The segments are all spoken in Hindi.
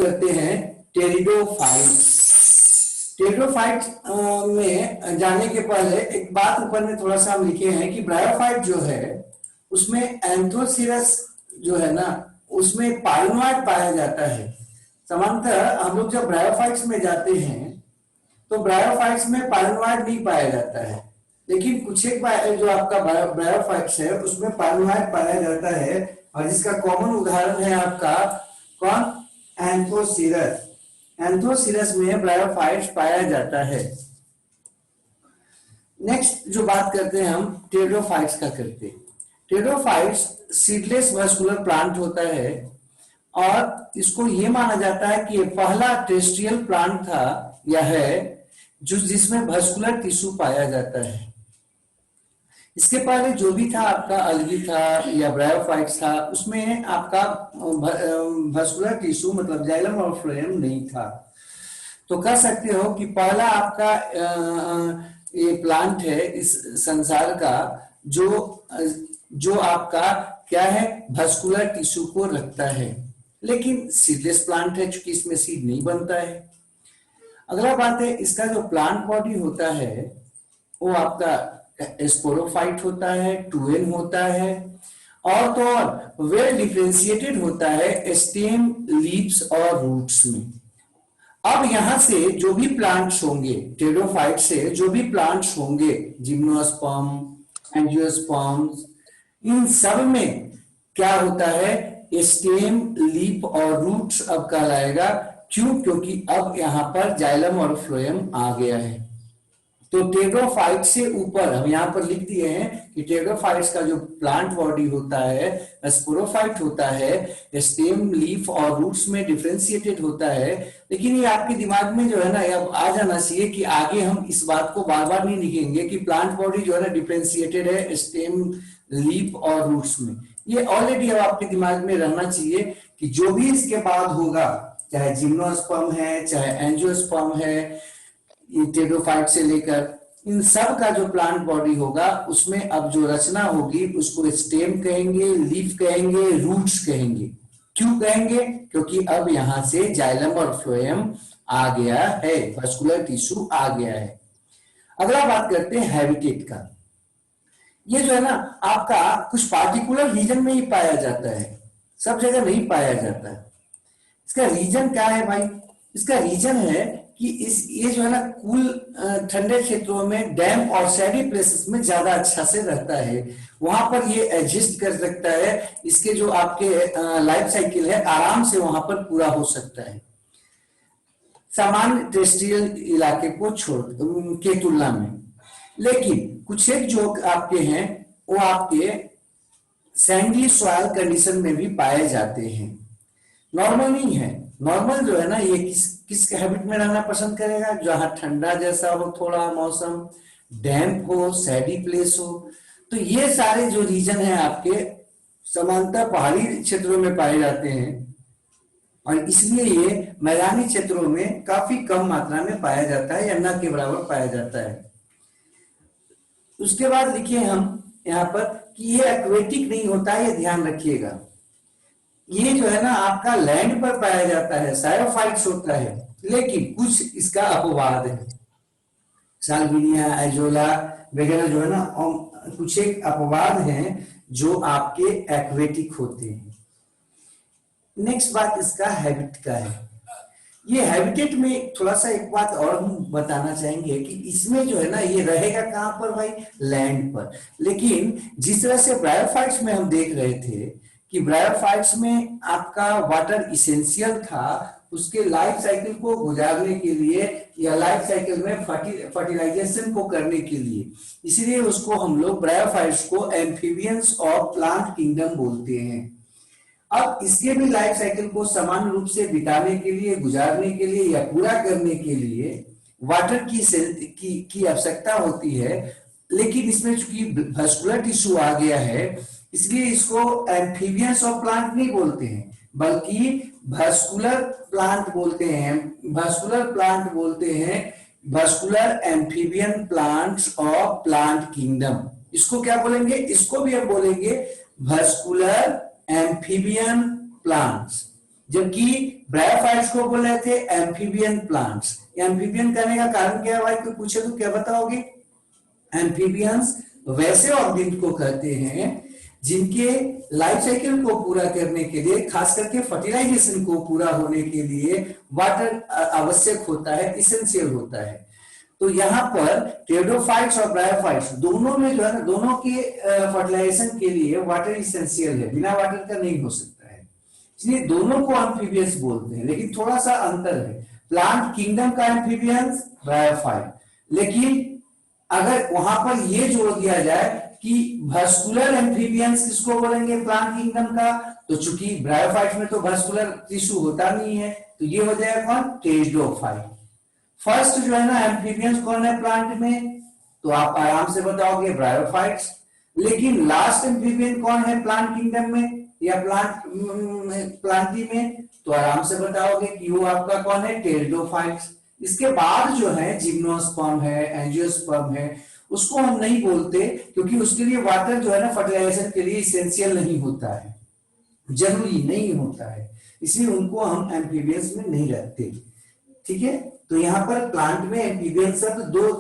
करते हैं टेरिडोफाइट्स। टेरिडोफाइट में जाने के पहले एक बात ऊपर में थोड़ा सा हम लिखे हैं कि ब्रायोफाइट जो है उसमें एंथोसिरस जो है ना उसमें पाइनोइड पाया जाता है। सामान्यतः हम लोग जब ब्रायोफाइट्स में जाते हैं तो ब्रायोफाइट्स में पाइनोइड नहीं पाया जाता है, लेकिन कुछ एक जो आपका ब्रायोफाइट्स है उसमें पाइनोइड पाया जाता है, और जिसका कॉमन उदाहरण है आपका कौन, एंथोसिरस। एंथोसिरस में ब्रायोफाइट्स पाया जाता है। नेक्स्ट जो बात करते हैं हम टेरिडोफाइट्स का करते हैं। टेरिडोफाइट्स सीडलेस वस्कुलर प्लांट होता है और इसको ये माना जाता है कि ये पहला टेरेस्ट्रियल प्लांट था या है जो जिसमें वस्कुलर टिश्यू पाया जाता है। इसके पहले जो भी था आपका अलगी था या ब्रायोफाइट्स था उसमें आपका वस्कुलर टिश्यू मतलब जाइलम और फ्लोएम नहीं था। तो कह सकते हो कि पहला आपका ये प्लांट है इस संसार का जो आपका क्या है वस्कुलर टिश्यू को रखता है, लेकिन सीडलेस प्लांट है चूंकि इसमें सीड नहीं बनता है। अगला बात है इसका जो प्लांट बॉडी होता है वो आपका स्पोरोफाइट होता है, 2N होता है, और तो और वेल डिफरेंशिएटेड होता है स्टेम, लीव्स और रूट्स में। अब यहां से जो भी प्लांट्स होंगे टेरिडोफाइट से जो भी प्लांट्स होंगे जिम्नोस्पर्म, एंजियोस्पर्म्स, इन सब में क्या होता है स्टेम, लीफ और रूट्स अब कहलाएगा। क्यों? क्योंकि अब यहां पर जाइलम और फ्लोएम आ गया है। तो टेरिडोफाइट से ऊपर हम यहां पर लिख दिए हैं कि टेरिडोफाइट्स का जो प्लांट बॉडी होता है स्पोरोफाइट होता है, स्टेम, लीफ और रूट्स में डिफरेंशिएटेड होता है। लेकिन ये आपके दिमाग में जो है ना अब आ जाना चाहिए कि आगे हम इस बात को बार बार नहीं लिखेंगे कि प्लांट बॉडी जो है ना डिफरेंशिएटेड है स्टेम, लीफ और रूट्स में। ये ऑलरेडी अब आपके दिमाग में रहना चाहिए कि जो भी इसके बाद होगा, चाहे जिम्नोस्पर्म है चाहे एंजियोस्पर्म है, टेरिडोफाइट से लेकर इन सब का जो प्लांट बॉडी होगा उसमें अब जो रचना होगी उसको स्टेम कहेंगे, लीफ कहेंगे, रूट्स कहेंगे। क्यों कहेंगे? क्योंकि अब यहां से जाइलम और फ्लोएम आ गया है, वस्कुलर टिश्यू आ गया है। अगला बात करते हैं हैबिटेट का। ये जो है ना आपका कुछ पार्टिकुलर रीजन में ही पाया जाता है, सब जगह नहीं पाया जाता है। इसका रीजन क्या है भाई? इसका रीजन है कि ये जो है ना कूल ठंडे क्षेत्रों में डैम और सैडी प्लेसेस में ज्यादा अच्छा से रहता है, वहां पर ये एडजस्ट कर सकता है। इसके जो आपके लाइफ साइकिल है आराम से वहां पर पूरा हो सकता है सामान्य टेरेस्ट्रियल इलाके को छोड़ के तुलना में। लेकिन कुछ एक जो आपके हैं वो आपके सैंडी सॉइल कंडीशन में भी पाए जाते हैं, नॉर्मल नहीं है। नॉर्मल जो है ना ये किस हैबिट में रहना पसंद करेगा? जहां ठंडा जैसा हो, थोड़ा मौसम डैम्प हो, सैडी प्लेस हो। तो ये सारे जो रीजन है आपके समानता पहाड़ी क्षेत्रों में पाए जाते हैं और इसलिए ये मैदानी क्षेत्रों में काफी कम मात्रा में पाया जाता है या न के बराबर पाया जाता है। उसके बाद लिखिए हम यहाँ पर कि ये एक्वेटिक नहीं होता है, ये ध्यान रखिएगा। ये जो है ना आपका लैंड पर पाया जाता है, साइरोफाइट्स होता है, लेकिन कुछ इसका अपवाद है। साल्विनिया, एजोला वगैरह जो है ना कुछ एक अपवाद हैं जो आपके एक्वेटिक होते हैं। नेक्स्ट बात इसका हैबिट का है। ये हैबिटेट में थोड़ा सा एक बात और हम बताना चाहेंगे कि इसमें जो है ना ये रहेगा कहां पर भाई? लैंड पर। लेकिन जिस तरह से ब्रायोफाइट्स में हम देख रहे थे कि ब्रायोफाइट्स में आपका वाटर इसेंशियल था उसके लाइफ साइकिल को गुजारने के लिए या लाइफ साइकिल में फर्टिलाइजेशन को करने के लिए, इसलिए उसको हम लोग ब्रायोफाइट्स को एम्फीबियंस ऑफ प्लांट किंगडम बोलते हैं। अब इसके भी लाइफ साइकिल को समान रूप से बिताने के लिए, गुजारने के लिए या पूरा करने के लिए वाटर की आवश्यकता होती है। लेकिन इसमें चूंकि वस्कुलर टिश्यू आ गया है इसलिए इसको एम्फीबियंस ऑफ प्लांट नहीं बोलते हैं बल्कि वस्कुलर प्लांट बोलते हैं। वस्कुलर प्लांट बोलते हैं vascular amphibian plants of plant kingdom. इसको क्या बोलेंगे? इसको भी हम बोलेंगे वस्कुलर एम्फीबियन प्लांट्स। जबकि ब्रायोफाइट्स को बोल रहे थे एम्फीबियन प्लांट्स। एम्फीबियन करने का कारण क्या है भाई, कोई पूछे तो क्या बताओगे? एम्फीबियंस वैसे ऑर्गेनिज को कहते हैं जिनके लाइफ साइकिल को पूरा करने के लिए, खास करके फर्टिलाइजेशन को पूरा होने के लिए वाटर आवश्यक होता है, इसेंशियल होता है। तो यहाँ पर टेरिडोफाइट्स और ब्रायोफाइट्स दोनों में जो है ना, दोनों के फर्टिलाइजेशन के लिए वाटर इसेंशियल है, बिना वाटर का नहीं हो सकता है, इसलिए दोनों को एम्फीबियंस बोलते हैं। लेकिन थोड़ा सा अंतर है, प्लांट किंगडम का एम्फीबियंस ब्रायोफाइट, लेकिन अगर वहां पर ये जोड़ दिया जाए कि वर्सकुलर एम्फीबियंस किसको बोलेंगे प्लांट किंगडम का, तो चूंकि ब्रायोफाइट में तो वर्सकुलर टिश्यू होता नहीं है, तो ये हो जाएगा कौन? टेरिडोफाइट। फर्स्ट जो है ना एम्फीबियंस कौन है प्लांट में, तो आप आराम से बताओगे ब्रायोफाइट्स। लेकिन लास्ट एम्फीबियन कौन है प्लांट किंगडम में या प्लांटी में, तो आराम से बताओगे कि वो आपका कौन है? टेरिडोफाइट्स। इसके बाद जो है जिम्नोस्पर्म है, एंजियोस्पर्म है, उसको हम नहीं बोलते क्योंकि उसके लिए वाटर जो है ना फर्टिलाइजेशन के लिए इसेंशियल नहीं होता है, जरूरी नहीं होता है, इसलिए उनको हम एम्फीबियंस में नहीं रखते। ठीक है, तो यहाँ पर प्लांट में एम्फीबियन शब्द दो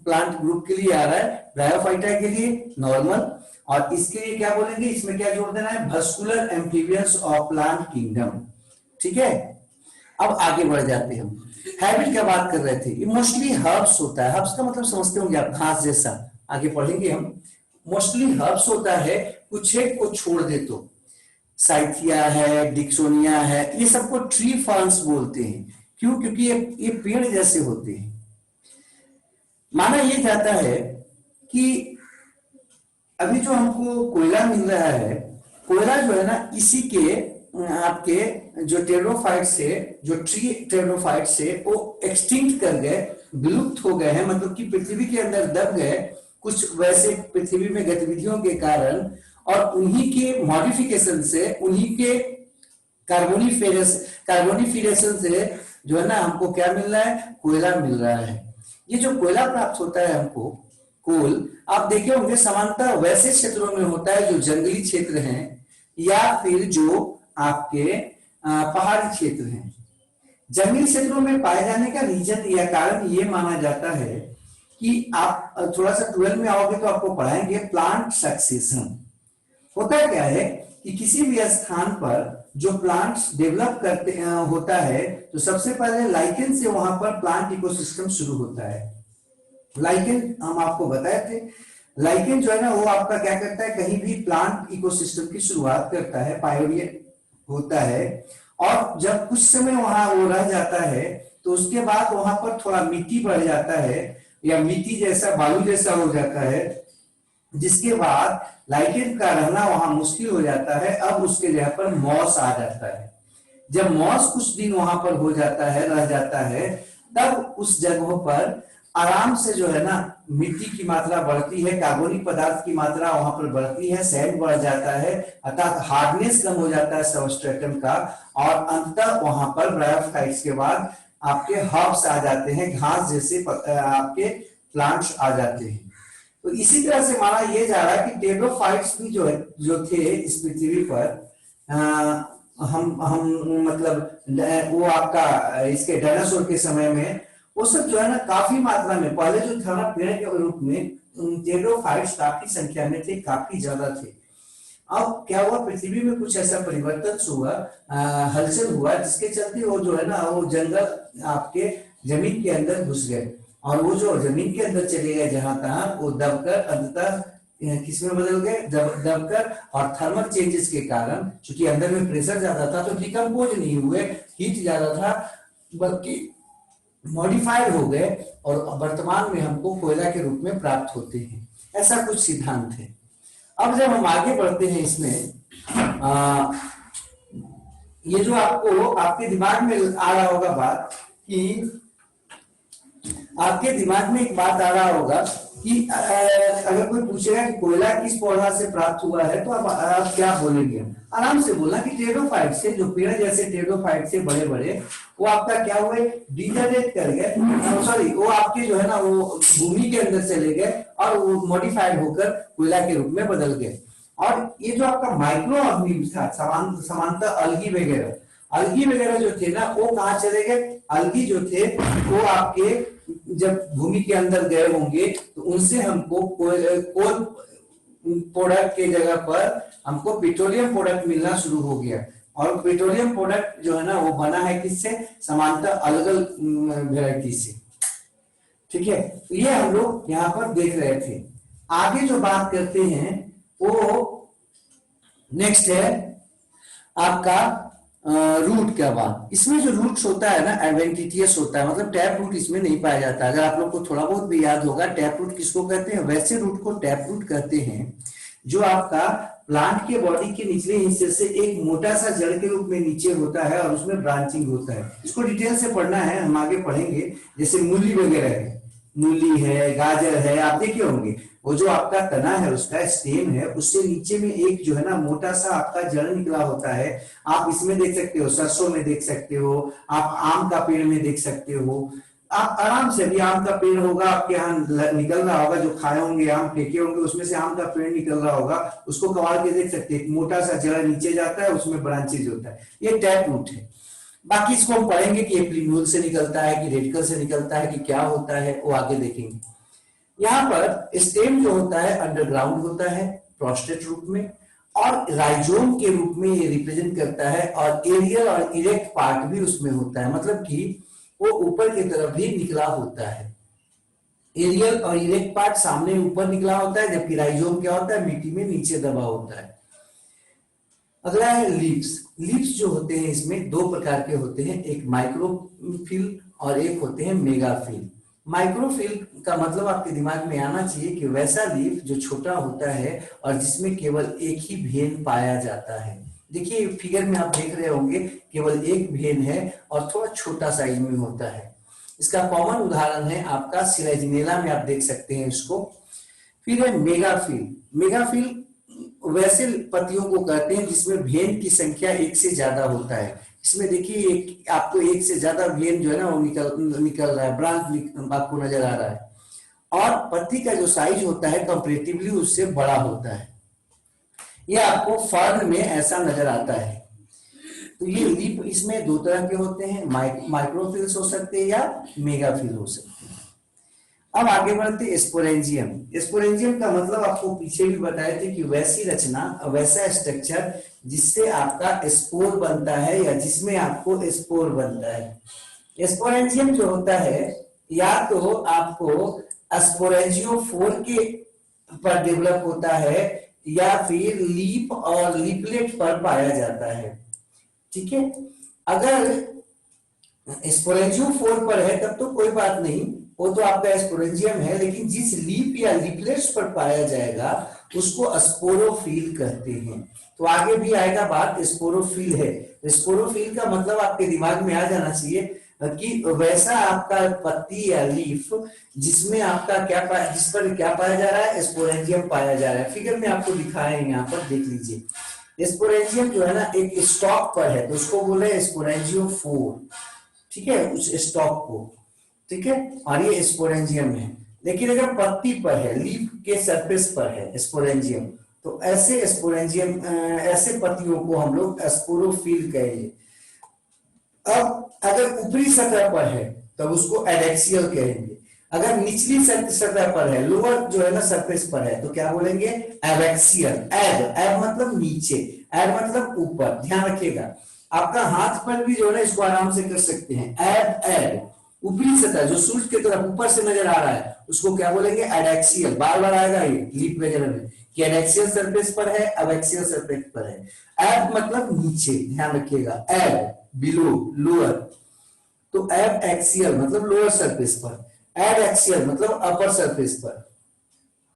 प्लांट ग्रुप के लिए आ रहा है, ब्रायोफाइटा के लिए नॉर्मल, और इसके लिए क्या बोलेंगे, इसमें क्या जोड़ देना है? वर्सकुलर एम्फीबियंस ऑफ प्लांट किंगडम। ठीक है, अब आगे बढ़ जाते हैं हम। हैबिट क्या बात कर रहे थे, ये मोस्टली हर्ब्स होता है। हर्ब्स का मतलब समझते होंगे आप, घास जैसा, आगे पढ़ेंगे हम। मोस्टली हर्ब्स होता है, कुछ एक को छोड़ दे तो साइथिया है, डिक्सोनिया है, ये सबको ट्री फर्न्स बोलते हैं। क्यों? क्योंकि ये पेड़ जैसे होते हैं। माना यह जाता है कि अभी जो हमको कोयला मिल रहा है, कोयला जो है ना इसी के आपके जो टेरिडोफाइट्स से, जो ट्री टेरिडोफाइट्स से वो एक्सटिंक्ट कर गए, विलुप्त हो गए हैं, मतलब कि पृथ्वी के अंदर दब गए कुछ वैसे पृथ्वी में गतिविधियों के कारण, और उन्हीं के मॉडिफिकेशन से, उन्हीं के कार्बोनिफिरेशन से जो है ना हमको क्या मिल रहा है? कोयला मिल रहा है। ये जो कोयला प्राप्त होता है हमको, कोल, आप देखे होंगे सामान्यतः वैसे क्षेत्रों में होता है जो जंगली क्षेत्र हैं या फिर जो आपके पहाड़ी क्षेत्र हैं। जंगली क्षेत्रों में पाए जाने का रीजन या कारण ये माना जाता है कि आप थोड़ा सा 12 में आओगे तो आपको पढ़ाएंगे प्लांट सक्सेशन। होता क्या है कि किसी भी स्थान पर जो प्लांट्स डेवलप करते होता है, तो सबसे पहले लाइकेन से वहां पर प्लांट इकोसिस्टम शुरू होता है। लाइकेन हम आपको बताए थे, लाइकेन जो है ना वो आपका क्या करता है, कहीं भी प्लांट इकोसिस्टम की शुरुआत करता है, पायोनियर होता है, और जब कुछ समय वहां वो रह जाता है तो उसके बाद वहां पर थोड़ा मिट्टी बढ़ जाता है या मिट्टी जैसा, बालू जैसा हो जाता है, जिसके बाद लाइकेन का रहना वहां मुश्किल हो जाता है। अब उसके जगह पर मॉस आ जाता है। जब मॉस कुछ दिन वहां पर हो जाता है, रह जाता है, तब उस जगहों पर आराम से जो है ना मिट्टी की मात्रा बढ़ती है, कार्बनिक पदार्थ की मात्रा वहां पर बढ़ती है, सैंड बढ़ जाता है, अर्थात हार्डनेस कम हो जाता है सबस्ट्रेटम का, और अंततः वहां पर ब्रायोफाइट्स के बाद आपके हर्ब्स आ जाते हैं, घास जैसे आपके प्लांट्स आ जाते हैं। तो इसी तरह से माना यह जा रहा है कि टेरिडोफाइट्स भी जो थे इस पृथ्वी पर, हम मतलब वो आपका इसके डायनासोर के समय में वो सब जो है ना काफी मात्रा में, पहले जो था ना पेड़ के रूप में टेरिडोफाइट्स काफी संख्या में थे, काफी ज्यादा थे। अब क्या हुआ, पृथ्वी में कुछ ऐसा परिवर्तन हुआ, हलचल हुआ, जिसके चलते वो जो है ना वो जंगल आपके जमीन के अंदर घुस गए, और वो जो जमीन के अंदर चले गए जहां तहां, वो दबकर अंततः किसमें बदल गए, दबकर, और थर्मल चेंजेस के कारण, चूंकि अंदर में प्रेशर ज्यादा था तो डिकम्पोज नहीं हुए, हीट ज्यादा था, बल्कि मॉडिफाइड हो गए, और वर्तमान में हमको कोयला के रूप में प्राप्त होते हैं। ऐसा कुछ सिद्धांत है। अब जब हम आगे बढ़ते हैं इसमें, ये जो आपको आपके दिमाग में आ रहा होगा बात, कि आपके दिमाग में एक बात आ रहा होगा कि अगर कोई पूछेगा कि कोयला किस पौधा से प्राप्त हुआ है, तो आप क्या बोलेंगे? आराम से बोलना कि टेरिडोफाइट से, जो पेड़ जैसे टेरिडोफाइट से बड़े बड़े, वो आपका क्या हुए, डिजनरेट कर गए, सॉरी वो आपके जो है ना वो भूमि के अंदर चले गए और वो मॉडिफाइड होकर कोयला के रूप में बदल गए। और ये जो आपका माइक्रो ऑर्गेनिज्म था, समानता अलगी वगैरह, अलगी वगैरह जो थे ना वो कहाँ चले गए, अलगी जो थे वो आपके जब भूमि के अंदर गए होंगे तो उनसे हमको कोल प्रोडक्ट के जगह पर हमको पेट्रोलियम प्रोडक्ट मिलना शुरू हो गया। और पेट्रोलियम प्रोडक्ट जो है ना वो बना है किससे, समांतर अलगल वेराइटी से। ठीक है, ये हम लोग यहाँ पर देख रहे थे। आगे जो बात करते हैं वो नेक्स्ट है आपका रूट का बात। इसमें जो रूट्स होता है ना एडवेंटिटियस होता है, मतलब टैप रूट इसमें नहीं पाया जाता। अगर आप लोग को थोड़ा बहुत भी याद होगा टैप रूट किसको कहते हैं, वैसे रूट को टैप रूट कहते हैं जो आपका प्लांट के बॉडी के निचले हिस्से से एक मोटा सा जड़ के रूप में नीचे होता है और उसमें ब्रांचिंग होता है। इसको डिटेल से पढ़ना है, हम आगे पढ़ेंगे। जैसे मूली वगैरह है, मूली है, गाजर है, आप देखे होंगे वो जो आपका तना है उसका स्टेम है, उससे नीचे में एक जो है ना मोटा सा आपका जड़ निकला होता है। आप इसमें देख सकते हो, सरसों में देख सकते हो, आप आम का पेड़ में देख सकते हो। आप आराम से, अभी आम का पेड़ होगा आपके यहाँ निकल रहा होगा, जो खाए होंगे आम फेंके होंगे उसमें से आम का पेड़ निकल रहा होगा, उसको कबाड़ के देख सकते हैं। मोटा सा जड़ नीचे जाता है, उसमें ब्रांचेज होता है, ये टैप रूट है। बाकी इसको हम पढ़ेंगे कि ये प्रीम्यूल से निकलता है कि रेडिकल से निकलता है कि क्या होता है, वो आगे देखेंगे। यहाँ पर स्टेम जो होता है अंडरग्राउंड होता है प्रोस्टेट रूप में, और राइजोम के रूप में ये रिप्रेजेंट करता है, और एरियल और इरेक्ट पार्ट भी उसमें होता है, मतलब कि वो ऊपर की तरफ भी निकला होता है। एरियल और इरेक्ट पार्ट सामने ऊपर निकला होता है, जबकि राइजोम क्या होता है, मिट्टी में नीचे दबा होता है। अगला है लीव्स। लीव्स जो होते हैं इसमें दो प्रकार के होते हैं, एक माइक्रोफिल और एक होते हैं मेगाफिल। माइक्रोफिल का मतलब आपके दिमाग में आना चाहिए कि वैसा लीफ जो छोटा होता है और जिसमें केवल एक ही भेन पाया जाता है। देखिए फिगर में आप देख रहे होंगे केवल एक भेन है और थोड़ा छोटा साइज में होता है। इसका कॉमन उदाहरण है आपका सिलेजिनेला में, आप देख सकते हैं इसको। फिर है मेगाफिल। मेगाफिल वैसे पत्तियों को कहते हैं जिसमें भेन की संख्या एक से ज्यादा होता है। इसमें देखिए एक आपको एक से ज्यादा भेन जो है ना वो निकल रहा है, ब्रांच आपको नजर आ रहा है, और पत्ती का जो साइज होता है कंपैरेटिवली उससे बड़ा होता है। ये आपको फर्न में ऐसा नजर आता है। तो ये लीफ इसमें दो तरह के होते हैं, माइक्रोफिल्स हो सकते हैं या मेगाफिल हो सकते हैं। अब आगे बढ़ते स्पोरेंजियम। स्पोरेंजियम का मतलब आपको पीछे भी बताए थे कि वैसी रचना, वैसा स्ट्रक्चर जिससे आपका स्पोर बनता है या जिसमें आपको स्पोर बनता है। स्पोरेंजियम जो होता है या तो आपको स्पोरेंजियोफोर के पर डेवलप होता है या फिर लीफ और लीफलेट पर पाया जाता है। ठीक है, अगर स्पोरेंजियोफोर पर है तब तो कोई बात नहीं, वो तो आपका स्पोरेंजियम है, लेकिन जिस लीफ या लीफलेट्स पर पाया जाएगा उसको स्पोरोफिल कहते हैं। तो आगे भी आएगा बात, स्पोरोफिल है। स्पोरोफिल का मतलब आपके दिमाग में आ जाना चाहिए कि वैसा आपका पत्ती या लीफ जिसमें आपका जिस पर क्या पाया जा रहा है, स्पोरेंजियम पाया जा रहा है। फिगर में आपको दिखाया है, यहाँ पर देख लीजिए। स्पोरेंजियम जो है ना एक स्टॉक पर है तो उसको बोले स्पोरेंजियोफोर, ठीक है, उस स्टॉक को, ठीक है, और ये स्पोरेंजियम है। लेकिन अगर पत्ती पर है, लीफ के सरफेस पर है स्पोरेंजियम, तो ऐसे स्पोरेंजियम ऐसे पत्तियों को हम लोग स्पोरोफिल कहेंगे। अब अगर ऊपरी सतह पर है तब उसको एडेक्सियल कहेंगे। अगर निचली सतह पर है, लोअर जो है ना सरफेस पर है, तो क्या बोलेंगे, एबैक्सियल। एब मतलब नीचे, एब मतलब ऊपर। ध्यान रखिएगा, आपका हाथ पर भी जो है इसको आराम से कर सकते हैं। एब ऊपरी सतह जो सूर्य की तरफ ऊपर से नजर आ रहा है उसको क्या बोलेंगे, एडेक्सियल। बार बार आएगा ये लीफ वगैरह में कि एडेक्सियल सरफेस पर है, एबैक्सियल सरफेस पर है। एब मतलब नीचे, ध्यान रखिएगा, एब बिलो, लोअर। तो एब एक्सियल मतलब लोअर सरफेस पर, एब एक्सियल मतलब अपर सरफेस पर।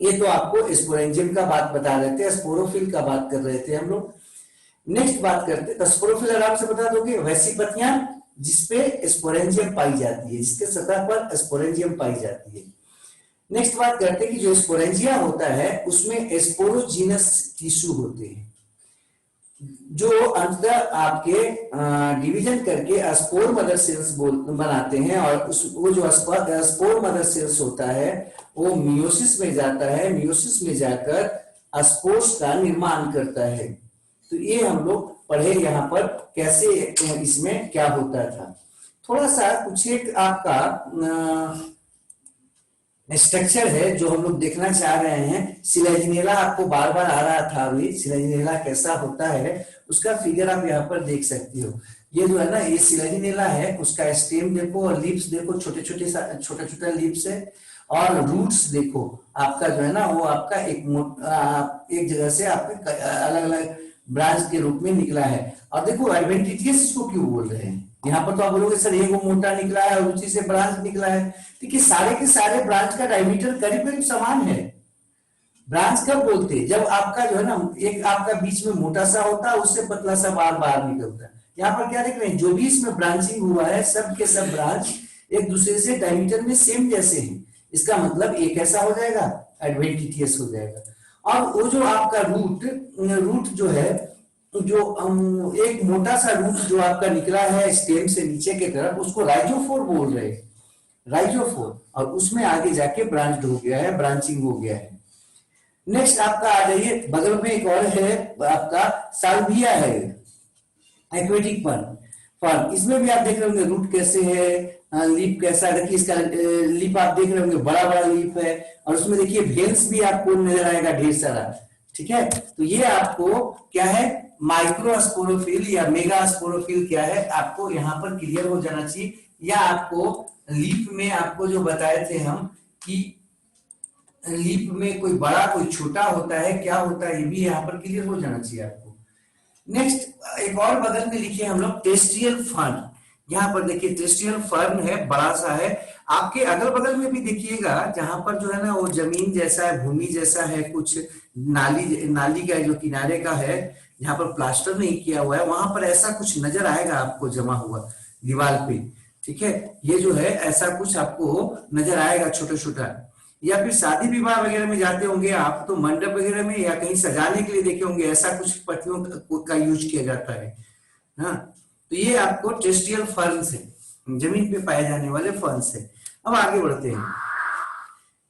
ये तो आपको स्पोरेंजियम का बात बता रहे थे, स्पोरोफिल का बात कर रहे थे हम लोग। नेक्स्ट बात करते हैं, स्पोरोफिल आराम से बता दोगे, वैसी पत्तियां जिसपे स्पोरेंजियम पाई जाती है, जिसके सतह पर स्पोरेंजियम पाई जाती है। नेक्स्ट बात करते हैं कि जो स्पोरेंजिया होता है उसमें स्पोरोजीनस टिश्यू होते हैं जो अंततः आपके डिवीजन करके स्पोर मदर सेल्स बनाते हैं, और वो जो स्पोर मदर सेल्स होता है वो मियोसिस में जाता है, मियोसिस में जाकर स्पोर्स का निर्माण करता है। तो ये हम लोग पढ़े यहाँ पर कैसे इसमें क्या होता था। थोड़ा सा कुछ एक आपका स्ट्रक्चर है जो हम लोग देखना चाह रहे हैं। सिलेजिनेला आपको बार बार आ रहा था, अभी सिलेजिनेला कैसा होता है उसका फिगर आप यहाँ पर देख सकती हो। ये जो है ना, ये सिलेजिनेला है, उसका स्टेम देखो और लीव्स देखो, छोटे छोटे लीव्स है। और रूट्स देखो आपका जो है ना, वो आपका एक जगह से आपके अलग अलग ब्रांच के रूप में निकला है। और देखो एडवेंटिटियस इसको क्यों बोल रहे हैं, यहाँ पर तो आप बोलोगे सर ये वो मोटा निकला है और उसी से ब्रांच निकला है। देखिए सारे के सारे ब्रांच का डायमीटर करीब करीब समान है। ब्रांच कब बोलते हैं, जब आपका जो है ना, एक आपका बीच में मोटा सा होता है, उससे पतला सा बार बार निकलता है। यहाँ पर क्या देख रहे हैं, जो भी इसमें ब्रांचिंग हुआ है सब के सब ब्रांच एक दूसरे से डायमीटर में सेम जैसे हैं। इसका मतलब एक ऐसा हो जाएगा, एडवेंटिटियस हो जाएगा। और वो जो आपका रूट जो है, जो एक मोटा सा रूट जो आपका निकला है स्टेम से नीचे के तरफ, उसको राइजोफोर बोल रहे हैं, राइजोफोर। और उसमें आगे जाके ब्रांच हो गया है, ब्रांचिंग हो गया है। नेक्स्ट आपका आ जाइए, बगल में एक और है आपका साल्विया है, एक्वेटिक फर्न। इसमें भी आप देख रहे होंगे रूट कैसे है, लीप कैसा है। देखिए इसका लीप आप देख रहे होंगे, बड़ा बड़ा लीप है। और उसमें देखिए भेल्स भी आपको नजर आएगा ढेर सारा, ठीक है। तो ये आपको क्या है, माइक्रोस्पोरोफिल या मेगास्पोरोफिल क्या है, आपको यहाँ पर क्लियर हो जाना चाहिए। या आपको लीप में आपको जो बताए थे हम कि लीप में कोई बड़ा कोई छोटा होता है, क्या होता है, ये भी यहाँ पर क्लियर हो जाना चाहिए आपको। नेक्स्ट एक और बगल में लिखे हम लोग टेस्ट्रियल फर्न। यहाँ पर देखिए टेस्ट्रियल फर्न है, बड़ा सा है। आपके अगल बगल में भी देखिएगा, जहां पर जो है ना वो जमीन जैसा है, भूमि जैसा है, कुछ नाली का जो किनारे का है, जहां पर प्लास्टर नहीं किया हुआ है, वहां पर ऐसा कुछ नजर आएगा आपको जमा हुआ दीवार पे, ठीक है। ये जो है ऐसा कुछ आपको नजर आएगा छोटा छोटा। या फिर शादी विवाह वगैरह में जाते होंगे आप, तो मंडप वगैरह में या कहीं सजाने के लिए देखे होंगे, ऐसा कुछ पत्तियों का यूज किया जाता है। हाँ, तो ये आपको टेस्ट्रियल फर्न्स है, जमीन पे पाए जाने वाले फर्न्स है। अब आगे बढ़ते हैं।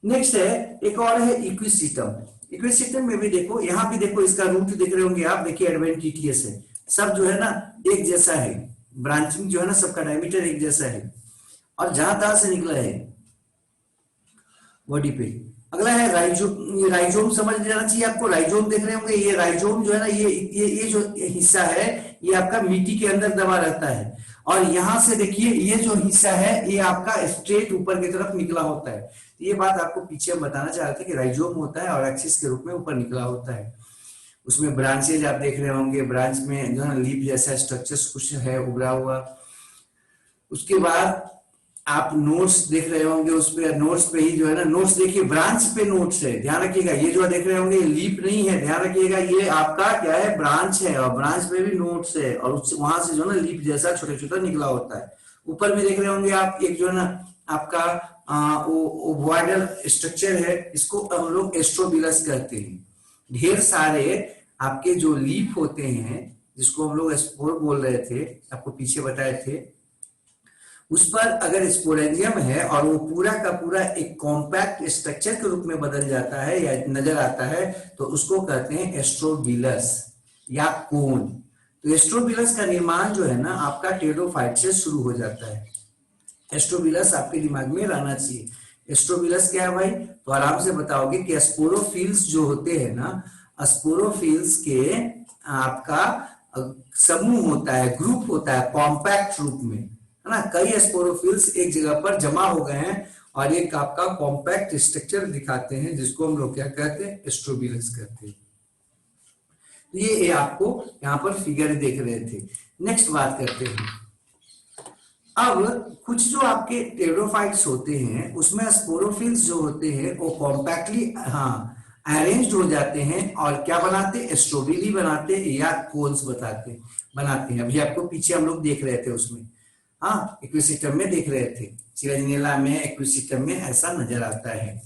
नेक्स्ट है, एक और है इक्विसिटम। इक्विसिटम में भी देखो, यहाँ भी देखो, इसका रूट देख रहे होंगे आप, देखिए एडवेंटिटियस है, सब जो है ना एक जैसा है, ब्रांचिंग जो है ना सबका डायमीटर एक जैसा है, और जहां तहां से निकला है बॉडी पे। अगला है राइजोम। ये राइजोम समझ जाना चाहिए आपको, राइजोम देख रहे होंगे। ये राइजोम जो है ना, ये जो हिस्सा है, ये आपका मिट्टी के अंदर दबा रहता है। और यहां से देखिए ये जो हिस्सा है, ये आपका स्ट्रेट ऊपर की तरफ निकला होता है। ये बात आपको पीछे हम बताना चाह रहे थे कि राइजोम होता है और एक्सिस के रूप में ऊपर निकला होता है। उसमें ब्रांचेज आप देख रहे होंगे, ब्रांच में जो है लीफ जैसा स्ट्रक्चर कुछ है उभरा हुआ। उसके बाद आप नोट्स देख रहे होंगे, उस पे नोट्स पे ही जो है ना, नोट्स देखिए ब्रांच पे नोट्स है, ध्यान रखिएगा। ये जो देख रहे होंगे लीफ नहीं है, ध्यान रखिएगा, ये आपका क्या है, ब्रांच है, और ब्रांच पे भी नोट्स है, और उससे वहां से जो है ना लीफ जैसा छोटा छोटा निकला होता है। ऊपर में देख रहे होंगे आप, एक जो है ना आपका ओवॉइडल स्ट्रक्चर है, इसको हम लोग एस्ट्रोबिलस कहते हैं। ढेर सारे आपके जो लीफ होते हैं, जिसको हम लोग स्पोर बोल रहे थे, आपको पीछे बताए थे, उस पर अगर स्पोरेंजियम है और वो पूरा का पूरा एक कॉम्पैक्ट स्ट्रक्चर के रूप में बदल जाता है या नजर आता है, तो उसको कहते हैं एस्ट्रोबिलस या कोन। तो एस्ट्रोबिलस का निर्माण जो है ना आपका टेरोफाइट से शुरू हो जाता है। एस्ट्रोबिलस आपके दिमाग में रहना चाहिए। एस्ट्रोबिलस क्या है भाई, तो आराम से बताओगे कि स्पोरोफिल्स जो होते हैं ना, स्पोरोफिल्स के आपका समूह होता है, ग्रुप होता है कॉम्पैक्ट रूप में, है ना। कई स्पोरोफिल्स एक जगह पर जमा हो गए हैं और एक आपका कॉम्पैक्ट स्ट्रक्चर दिखाते हैं, जिसको हम लोग क्या कहते हैं, एस्ट्रोबिलस कहते हैं। ये आपको यहाँ पर फिगर देख रहे थे। नेक्स्ट बात करते हैं। अब कुछ जो आपके टेरोफाइट्स होते हैं, उसमें स्पोरोफिल्स जो होते हैं वो कॉम्पैक्टली अरेंज्ड हो जाते हैं, और क्या बनाते, एस्ट्रोबिली बनाते या कोन्स बनाते हैं। अभी आपको पीछे हम लोग देख रहे थे उसमें, हाँ इक्विसिटम में देख रहे थे, सिलेजिनेला में, इक्विसिटम में ऐसा नजर आता है।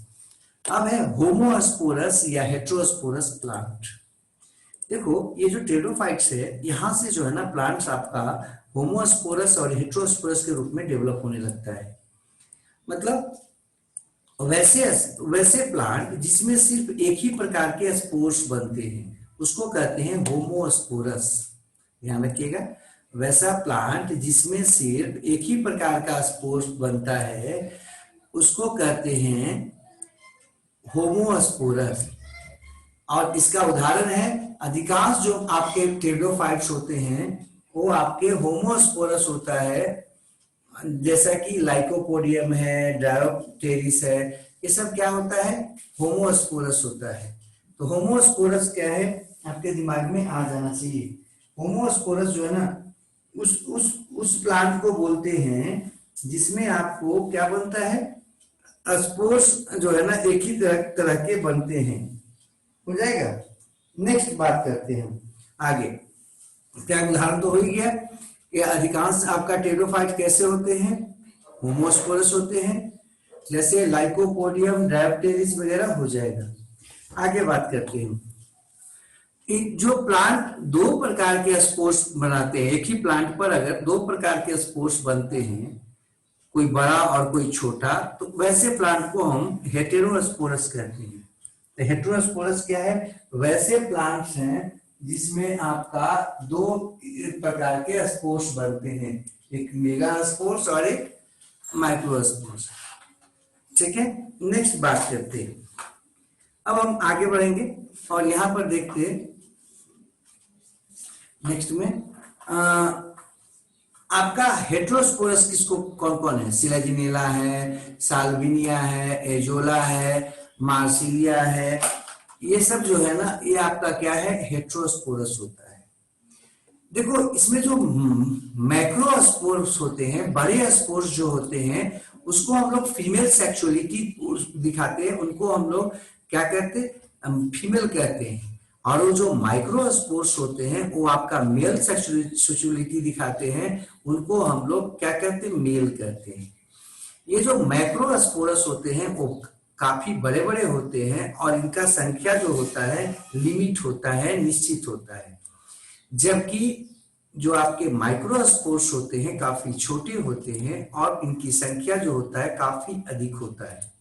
अब है होमोस्पोरस या हेटेरोस्पोरस प्लांट। देखो ये जो टेरोफाइट्स है, यहां से जो है ना प्लांट्स आपका होमोस्पोरस और हेटेरोस्पोरस के रूप में डेवलप होने लगता है। मतलब वैसे प्लांट जिसमें सिर्फ एक ही प्रकार के स्पोर्स बनते हैं, उसको कहते हैं होमोस्पोरस। ध्यान रखिएगा, वैसा प्लांट जिसमें सिर्फ एक ही प्रकार का स्पोर्स बनता है उसको कहते हैं होमोस्पोरस। और इसका उदाहरण है अधिकांश जो आपके टेरिडोफाइट्स होते हैं वो आपके होमोस्पोरस होता है, जैसा कि लाइकोपोडियम है, डायोप्टेरिस है, ये सब क्या होता है, होमोस्पोरस होता है। तो होमोस्पोरस क्या है आपके दिमाग में आ जाना चाहिए। होमोस्पोरस जो है ना उस प्लांट को बोलते हैं जिसमें आपको क्या बनता है, स्पोर्स जो है ना एक ही तरह के बनते हैं। हो जाएगा। नेक्स्ट बात करते हैं आगे। क्या उदाहरण तो हो ही गया कि अधिकांश आपका टेरिडोफाइट कैसे होते हैं, होमोस्पोरस होते हैं, जैसे लाइकोपोडियम, डायोप्टेरिस वगैरह हो जाएगा। आगे बात करते हैं, जो प्लांट दो प्रकार के स्पोर्स बनाते हैं, एक ही प्लांट पर अगर दो प्रकार के स्पोर्स बनते हैं, कोई बड़ा और कोई छोटा, तो वैसे प्लांट को हम हेटेरोस्पोरस कहते हैं। तो हेटेरोस्पोरस क्या है, वैसे प्लांट्स हैं जिसमें आपका दो प्रकार के स्पोर्स बनते हैं, एक मेगा स्पोर्स और एक माइक्रो स्पोर्स। ठीक है, नेक्स्ट बात करते हैं। अब हम आगे बढ़ेंगे और यहां पर देखते हैं नेक्स्ट में आपका हेटेरोस्पोरस किसको कौन कौन है, सिलेजिनेला है, साल्विनिया है, एजोला है, मार्सिलिया है, ये सब जो है ना ये आपका क्या है, हेटेरोस्पोरस होता है। देखो इसमें जो मैक्रो स्पोर्स होते हैं, बड़े स्पोर्स जो होते हैं उसको हम लोग फीमेल सेक्सुअलिटी दिखाते हैं, उनको हम लोग क्या कहते हैं, फीमेल कहते हैं। और वो जो माइक्रो स्पोर्स होते हैं वो आपका मेल सेक्सुअलिटी दिखाते हैं, उनको हम लोग क्या कहते हैं, मेल कहते हैं। ये जो मैक्रो स्पोरस होते हैं वो काफी बड़े बड़े होते हैं और इनका संख्या जो होता है लिमिट होता है, निश्चित होता है, जबकि जो आपके माइक्रो स्पोर्स होते हैं काफी छोटे होते हैं और इनकी संख्या जो होता है काफी अधिक होता है।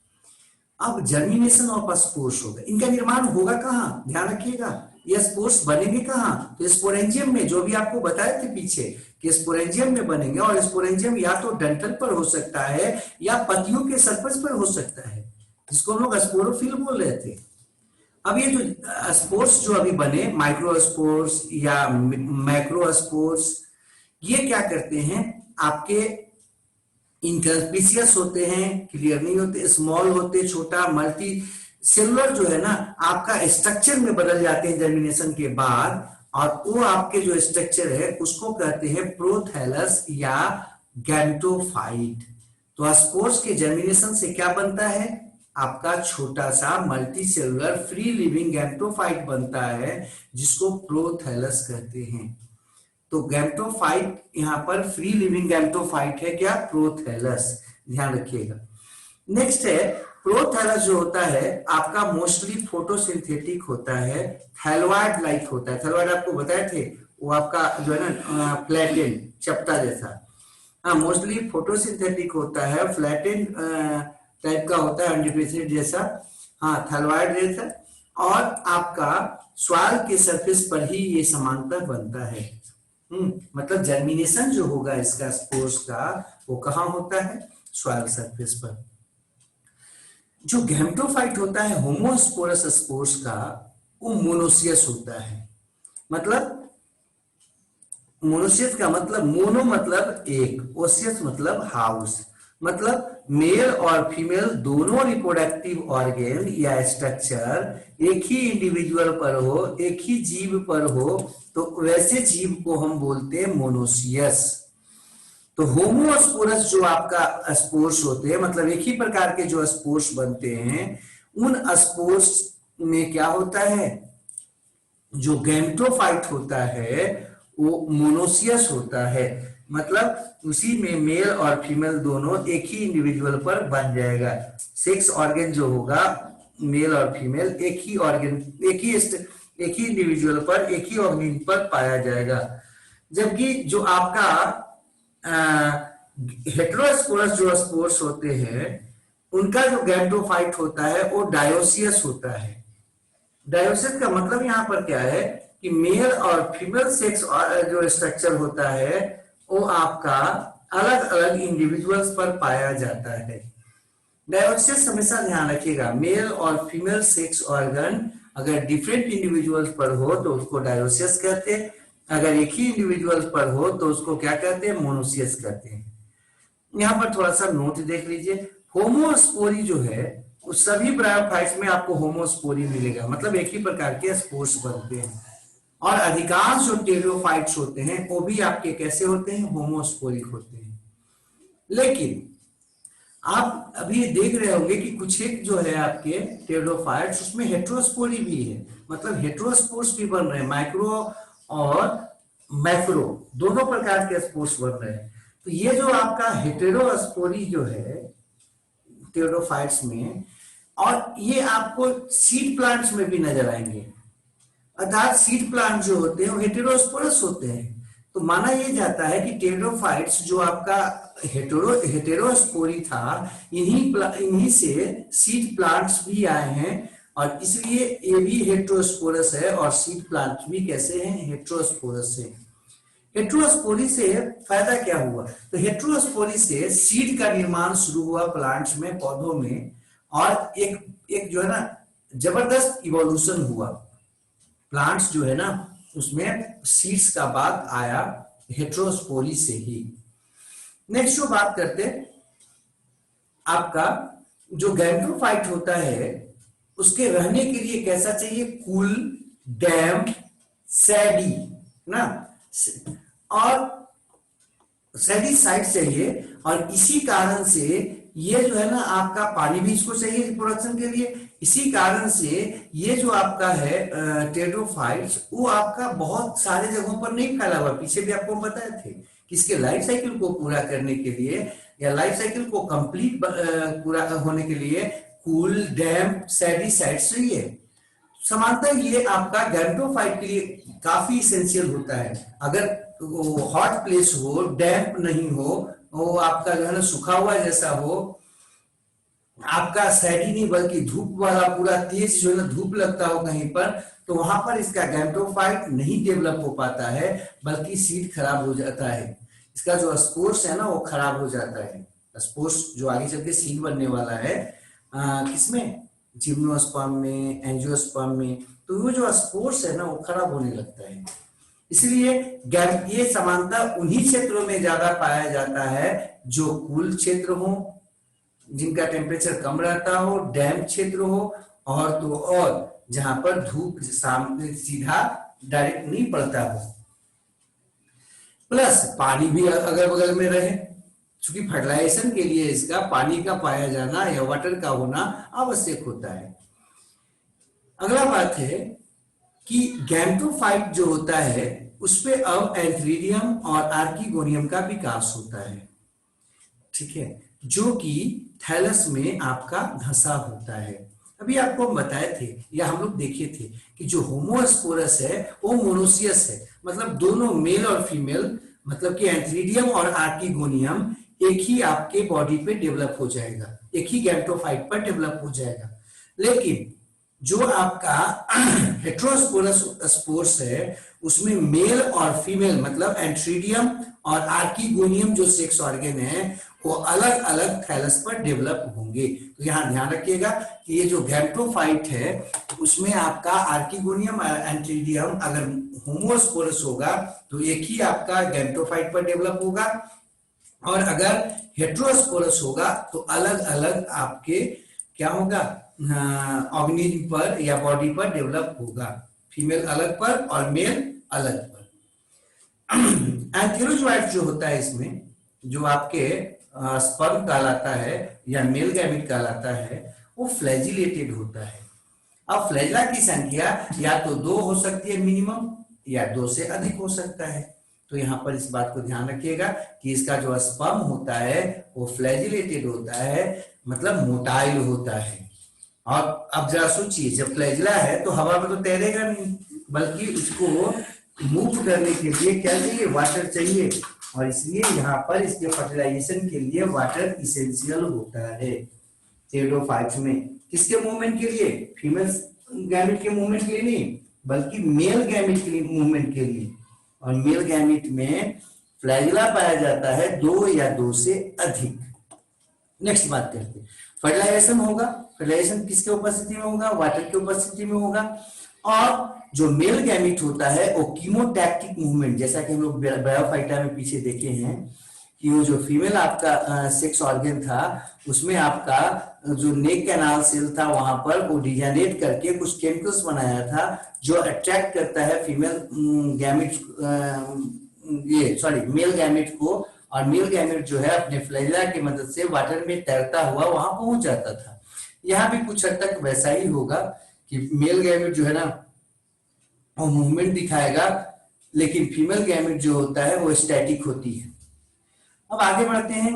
अब जर्मिनेशन ऑफ स्पोर्स होगा, इनका निर्माण होगा कहाँ, ध्यान रखिएगा, ये स्पोर्स बनेंगे कहाँ, तो स्पोरेंजियम में, जो भी आपको बताए थे पीछे कि स्पोरेंजियम में बनेंगे। और स्पोरेंजियम या तो डंठल पर हो सकता है या पत्तियों के सरफेस पर हो सकता है, जिसको हम लोग स्पोरोफिल बोल रहे थे। अब ये जो स्पोर्स जो अभी बने, माइक्रो स्पोर्स या मैक्रो स्पोर्स, ये क्या करते हैं, आपके इंटरस्पीशियस होते हैं, क्लियर नहीं होते, स्मॉल होते, छोटा, मल्टी सेलुलर जो है ना आपका स्ट्रक्चर में बदल जाते हैं जर्मिनेशन के बाद, और वो आपके जो स्ट्रक्चर है उसको कहते हैं प्रोथैलस या गैमेटोफाइट। तो स्पोर्स के जर्मिनेशन से क्या बनता है, आपका छोटा सा multi cellular free living gametophyte बनता है, जिसको प्रोथैलस कहते हैं। तो गैमेटोफाइट यहाँ पर फ्री लिविंग गैमेटोफाइट है क्या, प्रोथैलस, ध्यान रखिएगा। नेक्स्ट है प्रोथैलस, जो होता है आपका मोस्टली फोटोसिंथेटिक होता है, थैलोइड लाइक होता है। थैलोइड आपको बताए थे, वो आपका जो है ना फ्लैटेन चपटा जैसा, हाँ मोस्टली फोटोसिंथेटिक होता है, फ्लैटेन टाइप का होता है, अंडीपेसिड जैसा, हाँ थैलोइड जैसा, और आपका सॉइल के सरफेस पर ही ये समांतर बनता है। मतलब जर्मिनेशन जो होगा इसका स्पोर्स का वो कहाँ होता है, सॉइल सरफेस पर। जो गैमेटोफाइट होता है होमोस्पोरस स्पोर्स का, वो मोनोसियस होता है। मतलब मोनोसियस का मतलब, मोनो मतलब एक, ओसियस मतलब हाउस, मतलब मेल और फीमेल दोनों रिप्रोडक्टिव ऑर्गेन या स्ट्रक्चर एक ही इंडिविजुअल पर हो, एक ही जीव पर हो, तो वैसे जीव को हम बोलते हैं मोनोसियस। तो होमोस्पोरस जो आपका स्पोर्स होते हैं, मतलब एक ही प्रकार के जो स्पोर्स बनते हैं, उन स्पोर्स में क्या होता है, जो गैमेटोफाइट होता है वो मोनोसियस होता है, मतलब उसी में मेल और फीमेल दोनों एक ही इंडिविजुअल पर बन जाएगा। सेक्स ऑर्गन जो होगा मेल और फीमेल एक ही ऑर्गन, एक ही इंडिविजुअल पर, एक ही ऑर्गन पर पाया जाएगा। जबकि जो आपका हेटेरोस्पोरस जो स्पोर्स होते हैं उनका जो गैमेटोफाइट होता है वो डायोसियस होता है। डायोसिस का मतलब यहाँ पर क्या है कि मेल और फीमेल सेक्स जो स्ट्रक्चर होता है वो आपका अलग अलग इंडिविजुअल्स पर पाया जाता है। डायोसिस हमेशा ध्यान रखिएगा, मेल और फीमेल सेक्स ऑर्गन अगर डिफरेंट इंडिविजुअल्स पर हो तो उसको डायोसिस कहते हैं, अगर एक ही इंडिविजुअल पर हो तो उसको क्या कहते हैं, मोनोसियस कहते हैं। यहाँ पर थोड़ा सा नोट देख लीजिए, होमोस्पोरी जो है उस सभी ब्रायोफाइट्स में आपको होमोस्पोरी मिलेगा, मतलब एक ही प्रकार के स्पोर्स बनते हैं। और अधिकांश जो टेरियोफाइट्स होते हैं वो भी आपके कैसे होते हैं, होमोस्पोरिक होते हैं। लेकिन आप अभी देख रहे होंगे कि कुछ एक जो है आपके टेरियोफाइट्स उसमें हेट्रोस्पोरी भी है, मतलब हेट्रोस्पोर्स भी बन रहे हैं, माइक्रो और मैक्रो दोनों प्रकार के स्पोर्स बन रहे हैं। तो ये जो आपका हेटेरोस्पोरी जो है टेरियोफाइट्स में, और ये आपको सीड प्लांट्स में भी नजर आएंगे, अर्थात सीड प्लांट जो होते हैं वो हेटेरोस्पोरस होते हैं। तो माना यह जाता है कि टेरियोफाइट्स जो आपका हेटेरोस्पोरी था, इन्हीं से सीड प्लांट्स भी आए हैं, और इसलिए ये भी हेटेरोस्पोरस है और सीड प्लांट्स भी कैसे हैं, हेटेरोस्पोरस है। हेटेरोस्पोरी से फायदा क्या हुआ, तो हेटेरोस्पोरी से सीड का निर्माण शुरू हुआ प्लांट्स में, पौधों में, और एक जो है ना जबरदस्त इवोल्यूशन हुआ प्लांट्स जो है ना उसमें, सीड्स का बात आया हेटेरोस्पोरी से ही। नेक्स्ट जो बात करते आपका जो गैमेटोफाइट होता है उसके रहने के लिए कैसा चाहिए, कूल, डैम्प, सैडी ना, और सैडी साइड चाहिए, और इसी कारण से ये जो है ना आपका पानी भी इसको चाहिए रिप्रोडक्शन के लिए। इसी कारण से ये जो आपका है टेरियोफाइट्स वो आपका बहुत सारे जगहों पर नहीं फैला हुआ, पीछे भी आपको बताए थे कि इसके लाइफ साइकिल को पूरा करने के लिए या लाइफ साइकिल को कंप्लीट पूरा होने के लिए कूल, डैम्प, सैडी साइड्स चाहिए। समानतः ये आपका गैमेटोफाइट के लिए काफी इसेंशियल होता है। अगर वो हॉट प्लेस हो, डैम्प नहीं हो, वो आपका जो है ना सूखा हुआ जैसा हो, आपका सैडी नहीं बल्कि धूप वाला पूरा तेज जो है ना धूप लगता हो कहीं पर, तो वहां पर इसका गैमेटोफाइट नहीं डेवलप हो पाता है, बल्कि सीड खराब हो जाता है, इसका जो स्पोर्स है ना वो खराब हो जाता है। स्पोर्स जो आगे चल के सीड बनने वाला है किसमें, जिम्नोस्पर्म में, एंजियोस्पर्म में, तो वो जो स्पोर्स है ना वो खराब होने लगता है। इसलिए ये समानता उन्हीं क्षेत्रों में ज्यादा पाया जाता है जो कूल क्षेत्र हो, जिनका टेम्परेचर कम रहता हो, डैम क्षेत्र हो, और तो और जहां पर धूप सामने सीधा डायरेक्ट नहीं पड़ता हो, प्लस पानी भी अगल बगल में रहे, क्योंकि फर्टिलाइजेशन के लिए इसका पानी का पाया जाना या वाटर का होना आवश्यक होता है। अगला बात है कि गैमेटोफाइट जो होता है उसपे अब एंथ्रीडियम और आर्किगोनियम का विकास होता है, ठीक है, जो कि थैलस में आपका धंसा होता है। अभी आपको हम बताए थे या हम लोग देखे थे कि जो होमोस्पोरस है वो मोनोसियस है, मतलब दोनों मेल और फीमेल, मतलब कि एंथ्रीडियम और आर्किगोनियम एक ही आपके बॉडी पे डेवलप हो जाएगा, एक ही गैमेटोफाइट पर डेवलप हो जाएगा। लेकिन जो आपका हेटेरोस्पोरस स्पोर्स है उसमें मेल और फीमेल, मतलब एंथ्रीडियम और आर्किगोनियम जो सेक्स ऑर्गन है वो अलग अलग थैलस पर डेवलप होंगे। तो यहाँ ध्यान रखिएगा कि ये जो गैमेटोफाइट है उसमें आपका आर्किगोनियम और एंथ्रीडियम अगर होमोस्पोरस होगा तो एक ही आपका गैमेटोफाइट पर डेवलप होगा, और अगर हेटेरोस्पोरस होगा तो अलग अलग आपके क्या होगा, ऑर्गेनिज्म पर या बॉडी पर डेवलप होगा, फीमेल अलग पर और मेल अलग पर। एंथेरोजोइट जो होता है इसमें जो आपके स्पर्म कहलाता है या मेल गैमेट कहलाता है वो फ्लैजिलेटेड होता है। अब फ्लैजिला की संख्या या तो 2 हो सकती है मिनिमम, या 2 से अधिक हो सकता है। तो यहाँ पर इस बात को ध्यान रखिएगा कि इसका जो स्पर्म होता है वो फ्लैजिलेटेड होता है, मतलब मोटाइल होता है। और अब जरा सोचिए, जब फ्लैजिला है तो हवा में तो तैरेगा नहीं, बल्कि उसको मूव करने के लिए क्या चाहिए, वाटर चाहिए, और इसलिए यहाँ पर इसके फर्टिलाइजेशन के लिए वाटर इसेंशियल होता है टेरिडोफाइट्स में। किसके मूवमेंट के लिए, फीमेल गैमेट के मूवमेंट के लिए नहीं, बल्कि मेल गैमिट के लिए मूवमेंट के लिए। और मेल गैमिट में फ्लैजिला पाया जाता है 2 या 2 से अधिक। नेक्स्ट बात करते हैं, फर्टिलाइजेशन होगा। फर्टिलाइजेशन किसके उपस्थिति में होगा? वाटर की उपस्थिति में होगा। और जो मेल गैमिट होता है वो कीमोटैक्टिक मूवमेंट, जैसा कि हम लोग ब्रायोफाइटा में पीछे देखे हैं कि वो जो फीमेल आपका सेक्स ऑर्गन था उसमें आपका जो नेक कैनाल सेल था वहां पर वो डिजेनरेट करके कुछ केमिकल्स बनाया था जो अट्रैक्ट करता है फीमेल गैमिट, मेल गैमिट को। और मेल गैमेट जो है अपने फ्लैजिला की मदद से वाटर में तैरता हुआ वहां पहुंच जाता था। यहाँ भी कुछ हद तक वैसा ही होगा कि मेल गैमेट जो है ना वो मूवमेंट दिखाएगा, लेकिन फीमेल गैमेट जो होता है वो स्टैटिक होती है। अब आगे बढ़ते हैं,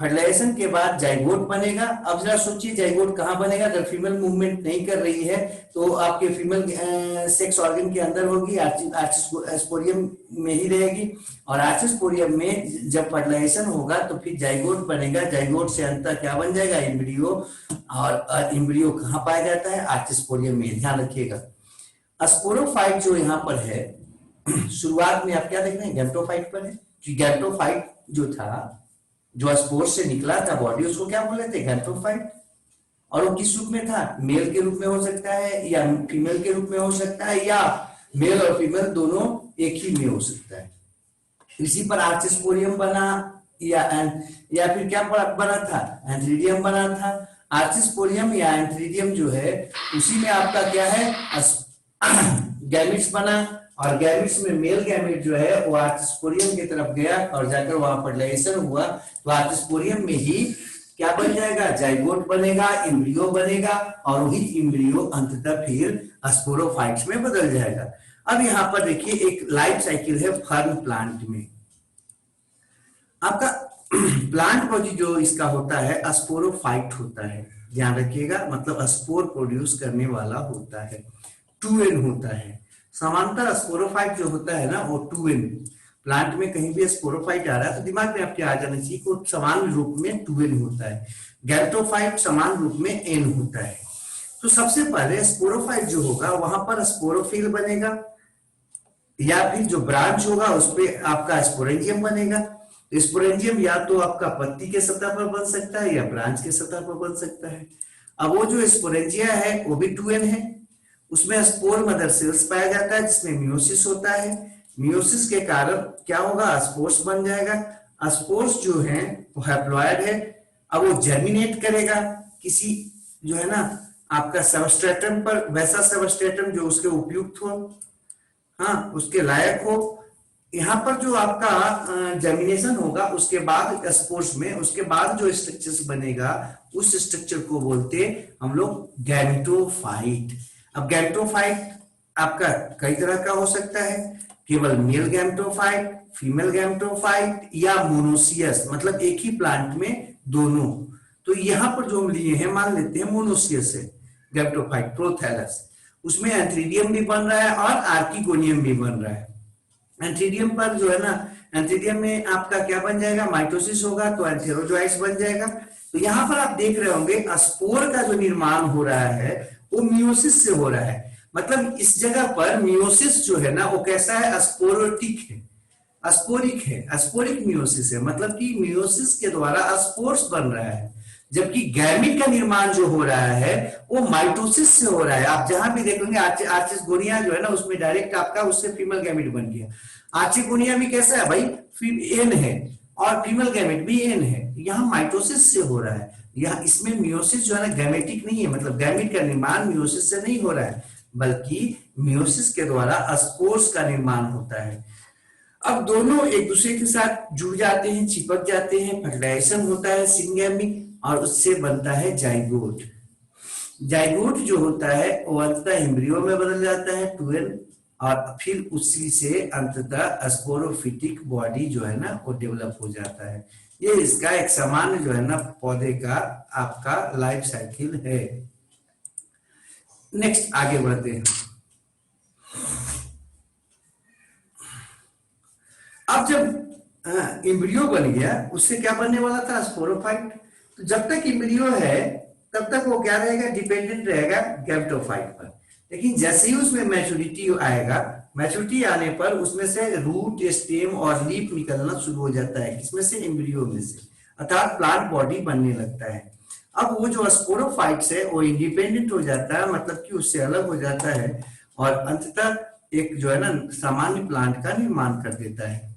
फर्टिलाइजेशन के बाद जाइगोट बनेगा। अब जरा सोचिए जाइगोट कहाँ बनेगा? अगर फीमेल मूवमेंट नहीं कर रही है तो आपके फीमेल सेक्स ऑर्गन के अंदर होगी, आर्चिस्पोरियम में ही रहेगी। और आर्चिस्पोरियम में जब फर्टिलाइजेशन होगा तो फिर जाइगोट बनेगा। जाइगोट से अंतर क्या बन जाएगा? एम्ब्रियो। और एम्ब्रियो कहाँ पाया जाता है? आर्चिस्पोरियम में। ध्यान रखिएगा, स्पोरोफाइट जो यहाँ पर है शुरुआत में आप क्या देख रहे हैं? गैमेटोफाइट पर है। गैमेटोफाइट जो था, जो स्पोर से निकला था बॉडी, उसको क्या बोले थे? गैमेटोफाइट। और वो किस रूप में था? मेल के रूप में हो सकता है या फीमेल के रूप में हो सकता है, या मेल और फीमेल दोनों एक ही में हो सकता है। इसी पर आर्चिस्पोरियम बना या फिर क्या बना था? एंथ्रीडियम बना था। आर्चिस्पोरियम या एंथ्रीडियम जो है उसी में आपका क्या है? गैमिट्स बना। और गैमिट्स में मेल गैमिट जो है वो आर्चिस्पोरियम की तरफ गया और जाकर वहां फर्टिलाइजेशन हुआ तो आर्चिस्पोरियम में ही क्या बन जाएगा? जाइगोट बनेगा, एम्ब्रियो बनेगा। और वही एम्ब्रियो अंततः फिर स्पोरोफाइट्स में बदल जाएगा। अब यहाँ पर देखिए एक लाइफ साइकिल है फर्न प्लांट में। आपका प्लांट बॉडी जो इसका होता है स्पोरोफाइट होता है, ध्यान रखिएगा, मतलब स्पोर प्रोड्यूस करने वाला होता है, 2n होता है। समांतर स्पोरोफाइट जो होता है ना वो 2n। प्लांट में कहीं भी स्पोरोफाइट आ रहा है तो दिमाग में आपके आ जाना चाहिए कि समान रूप में 2n होता है। गैमेटोफाइट समान रूप में n होता है। तो सबसे पहले स्पोरोफाइट जो होगा वहां पर स्पोरोफिल बनेगा, या फिर जो ब्रांच होगा उस पर आपका स्पोरेंजियम बनेगा। स्पोरेंजियम या तो आपका पत्ती के सतह पर बन सकता है या ब्रांच के सतह पर बन सकता है। अब वो जो स्पोरेंजिया है वो भी 2n है। उसमें स्पोर मदर सेल्स पाया जाता है जिसमें मियोसिस होता है। मियोसिस के कारण क्या होगा? स्पोर्स बन जाएगा। स्पोर्स जो है वो हैप्लॉयड है। अब वो जर्मिनेट करेगा किसी जो है ना आपका सबस्ट्रेटम पर, वैसा सबस्ट्रेटम जो उसके उपयुक्त हो, हाँ उसके लायक हो। यहाँ पर जो आपका जर्मिनेशन होगा उसके बाद स्पोर्स में, उसके बाद जो स्ट्रक्चर बनेगा उस स्ट्रक्चर को बोलते हम लोग गैमेटोफाइट। अब गैमेटोफाइट आपका कई तरह का हो सकता है, केवल मेल गैमेटोफाइट, फीमेल गैमेटोफाइट या मोनोसियस, मतलब एक ही प्लांट में दोनों। तो यहाँ पर जो हम लिए हैं मान लेते हैं मोनोसियस है गैमेटोफाइट प्रोथैलस, उसमें एंथ्रीडियम भी बन रहा है और आर्किगोनियम भी बन रहा है। एंथ्रीडियम पर जो है ना, एंथ्रीडियम में आपका क्या बन जाएगा? माइटोसिस होगा तो एंथेरोजोइट्स बन जाएगा। तो यहाँ पर आप देख रहे होंगे स्पोर का जो निर्माण हो रहा है वो मियोसिस से हो रहा है। मतलब इस जगह पर मियोसिस जो है ना वो कैसा है? स्पोरोटिक है, स्पोरिक है, स्पोरिक मियोसिस है। मतलब कि मियोसिस के द्वारा स्पोर्स बन रहा है, जबकि गैमिट का निर्माण जो हो रहा है वो माइटोसिस से हो रहा है। आप जहां भी देखोगे आर्चिगोनिया जो है ना उसमें डायरेक्ट आपका उससे फीमेल गैमिट बन गया। आर्चिगोनिया भी कैसा है भाई? एन है और फीमेल गैमिट भी एन है। यहाँ माइटोसिस से हो रहा है, यहाँ इसमें मियोसिस जो है ना गैमेटिक नहीं है, मतलब गैमिट का निर्माण मियोसिस से नहीं हो रहा है बल्कि मियोसिस के द्वारा स्पोर्स का निर्माण होता है। अब दोनों एक दूसरे के साथ जुड़ जाते हैं, चिपक जाते हैं, फर्टिलाइजेशन होता है सिंगैमिक और उससे बनता है जाइगोट। जाइगोट जो होता है वो अंततः एम्ब्रियो में बदल जाता है 2n, और फिर उसी से अंततः स्पोरोफिटिक बॉडी जो है ना वो डेवलप हो जाता है। ये इसका एक सामान्य जो है ना पौधे का आपका लाइफ साइकिल है। नेक्स्ट आगे बढ़ते हैं। अब जब एम्ब्रियो बन गया उससे क्या बनने वाला था? स्पोरोफाइट। तो जब तक एम्ब्रियो है तब तक वो क्या रहेगा? डिपेंडेंट रहेगा गैमेटोफाइट पर। लेकिन जैसे ही उसमें मैच्योरिटी आएगा, मैच्योरिटी आने पर उसमें से रूट, स्टेम और लीफ निकलना शुरू हो जाता है। किसमें से? एम्ब्रियो में से, अर्थात प्लांट बॉडी बनने लगता है। अब वो जो स्पोरोफाइट्स है वो इंडिपेंडेंट हो जाता है, मतलब कि उससे अलग हो जाता है और अंततः एक जो है ना सामान्य प्लांट का निर्माण कर देता है।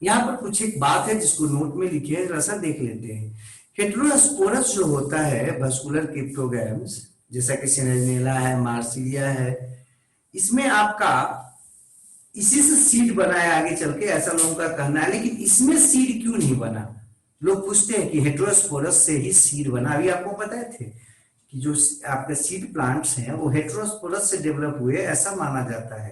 यहाँ पर कुछ एक बात है जिसको नोट में लिखिए, जरा देख लेते हैं। हेटेरोस्पोरस जो होता है वैस्कुलर क्रिप्टोगैम्स, जैसा कि सिनेरेला है, मार्सिलिया है, इसमें आपका इसी से सीड बना है आगे चल के, ऐसा लोगों का कहना है। लेकिन इसमें सीड क्यों नहीं बना? लोग पूछते हैं कि हेटेरोस्पोरस से ही सीड बना। अभी आपको बताए थे कि जो आपके सीड प्लांट्स हैं वो हेटेरोस्पोरस से डेवलप हुए, ऐसा माना जाता है।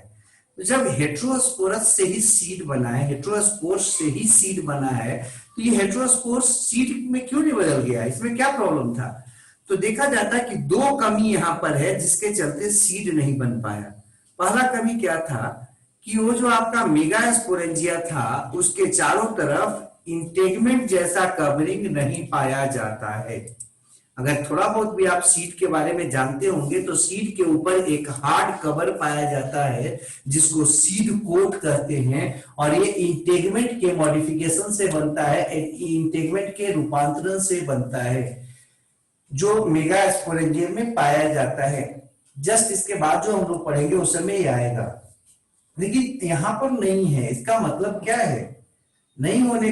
तो जब हेटेरोस्पोरस से ही सीड बना है, हेटेरोस्पोर्स से ही सीड बना है, तो ये हेटेरोस्पोर्स सीड में क्यों नहीं बदल गया? इसमें क्या प्रॉब्लम था? तो देखा जाता है कि दो कमी यहाँ पर है जिसके चलते सीड नहीं बन पाया। पहला कमी क्या था कि वो जो आपका मेगा स्पोरेंजिया था उसके चारों तरफ इंटेगमेंट जैसा कवरिंग नहीं पाया जाता है। अगर थोड़ा बहुत भी आप सीड के बारे में जानते होंगे तो सीड के ऊपर एक हार्ड कवर पाया जाता है जिसको सीड कोट कहते हैं, और ये इंटेगमेंट के मॉडिफिकेशन से बनता है, इंटेगमेंट के रूपांतरण से बनता है जो मेगा स्पोरेंजियम में पाया जाता है। जस्ट इसके बाद जो हम लोग पढ़ेंगे उस समय ही आएगा, लेकिन यहां पर नहीं है। इसका मतलब क्या है? नहीं होने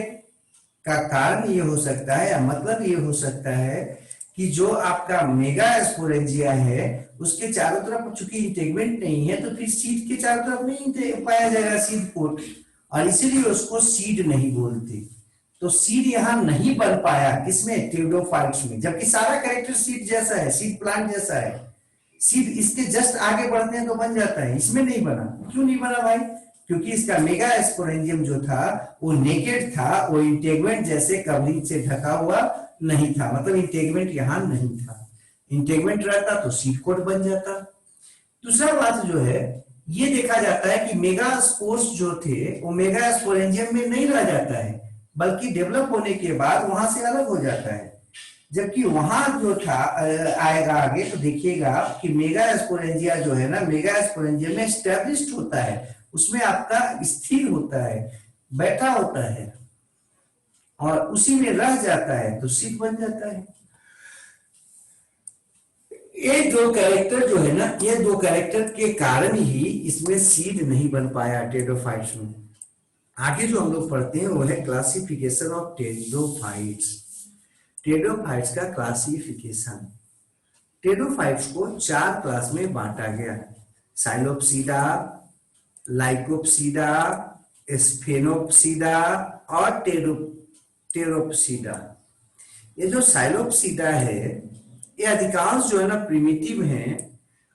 का कारण ये हो सकता है, या मतलब ये हो सकता है कि जो आपका मेगा स्पोरेंजिया है उसके चारों तरफ चूंकि इंटेगमेंट नहीं है तो फिर सीड के चारों तरफ नहीं पाया जाएगा सीड कोट, और इसीलिए उसको सीड नहीं बोलते। तो सीड यहां नहीं बन पाया, किसमें? टेरिडोफाइट्स में, जबकि सारा कैरेक्टर सीड जैसा है, सीड प्लांट जैसा है। सीड इसके जस्ट आगे बढ़ते हैं तो बन जाता है, इसमें नहीं बना। क्यों नहीं बना भाई? क्योंकि इसका मेगा स्पोरेंजियम जो था वो नेकेड था, वो इंटेगमेंट जैसे कवरिंग से ढका हुआ नहीं था, मतलब इंटेगमेंट यहां नहीं था। इंटेगमेंट रहता तो सीड कोट बन जाता। दूसरा बात जो है ये देखा जाता है कि मेगा स्पोर्स जो थे वो मेगा स्पोरेंजियम में नहीं रह जाता है, बल्कि डेवलप होने के बाद वहां से अलग हो जाता है। जबकि वहां जो था आएगा आगे तो देखिएगा कि मेगा स्पोरेंजिया जो है ना, मेगा स्पोरेंजियम में एस्टेब्लिश्ड होता है, उसमें आपका स्थिर होता है, बैठा होता है और उसी में रह जाता है तो सीड बन जाता है। ये दो कैरेक्टर जो है ना, ये दो कैरेक्टर के कारण ही इसमें सीड नहीं बन पाया टेरिडोफाइट्स में। आगे जो हम लोग पढ़ते हैं वो है क्लासिफिकेशन ऑफ टेरिडोफाइट्स। टेरिडोफाइट्स का क्लासिफिकेशन। टेरिडोफाइट्स को 4 क्लास में बांटा गया: साइलोप्सीडा, लाइकोप्सीडा, स्फेनोप्सीडा और टेरोप्सीडा। ये जो साइलोप्सीडा है ये अधिकांश जो है ना प्रिमिटिव है,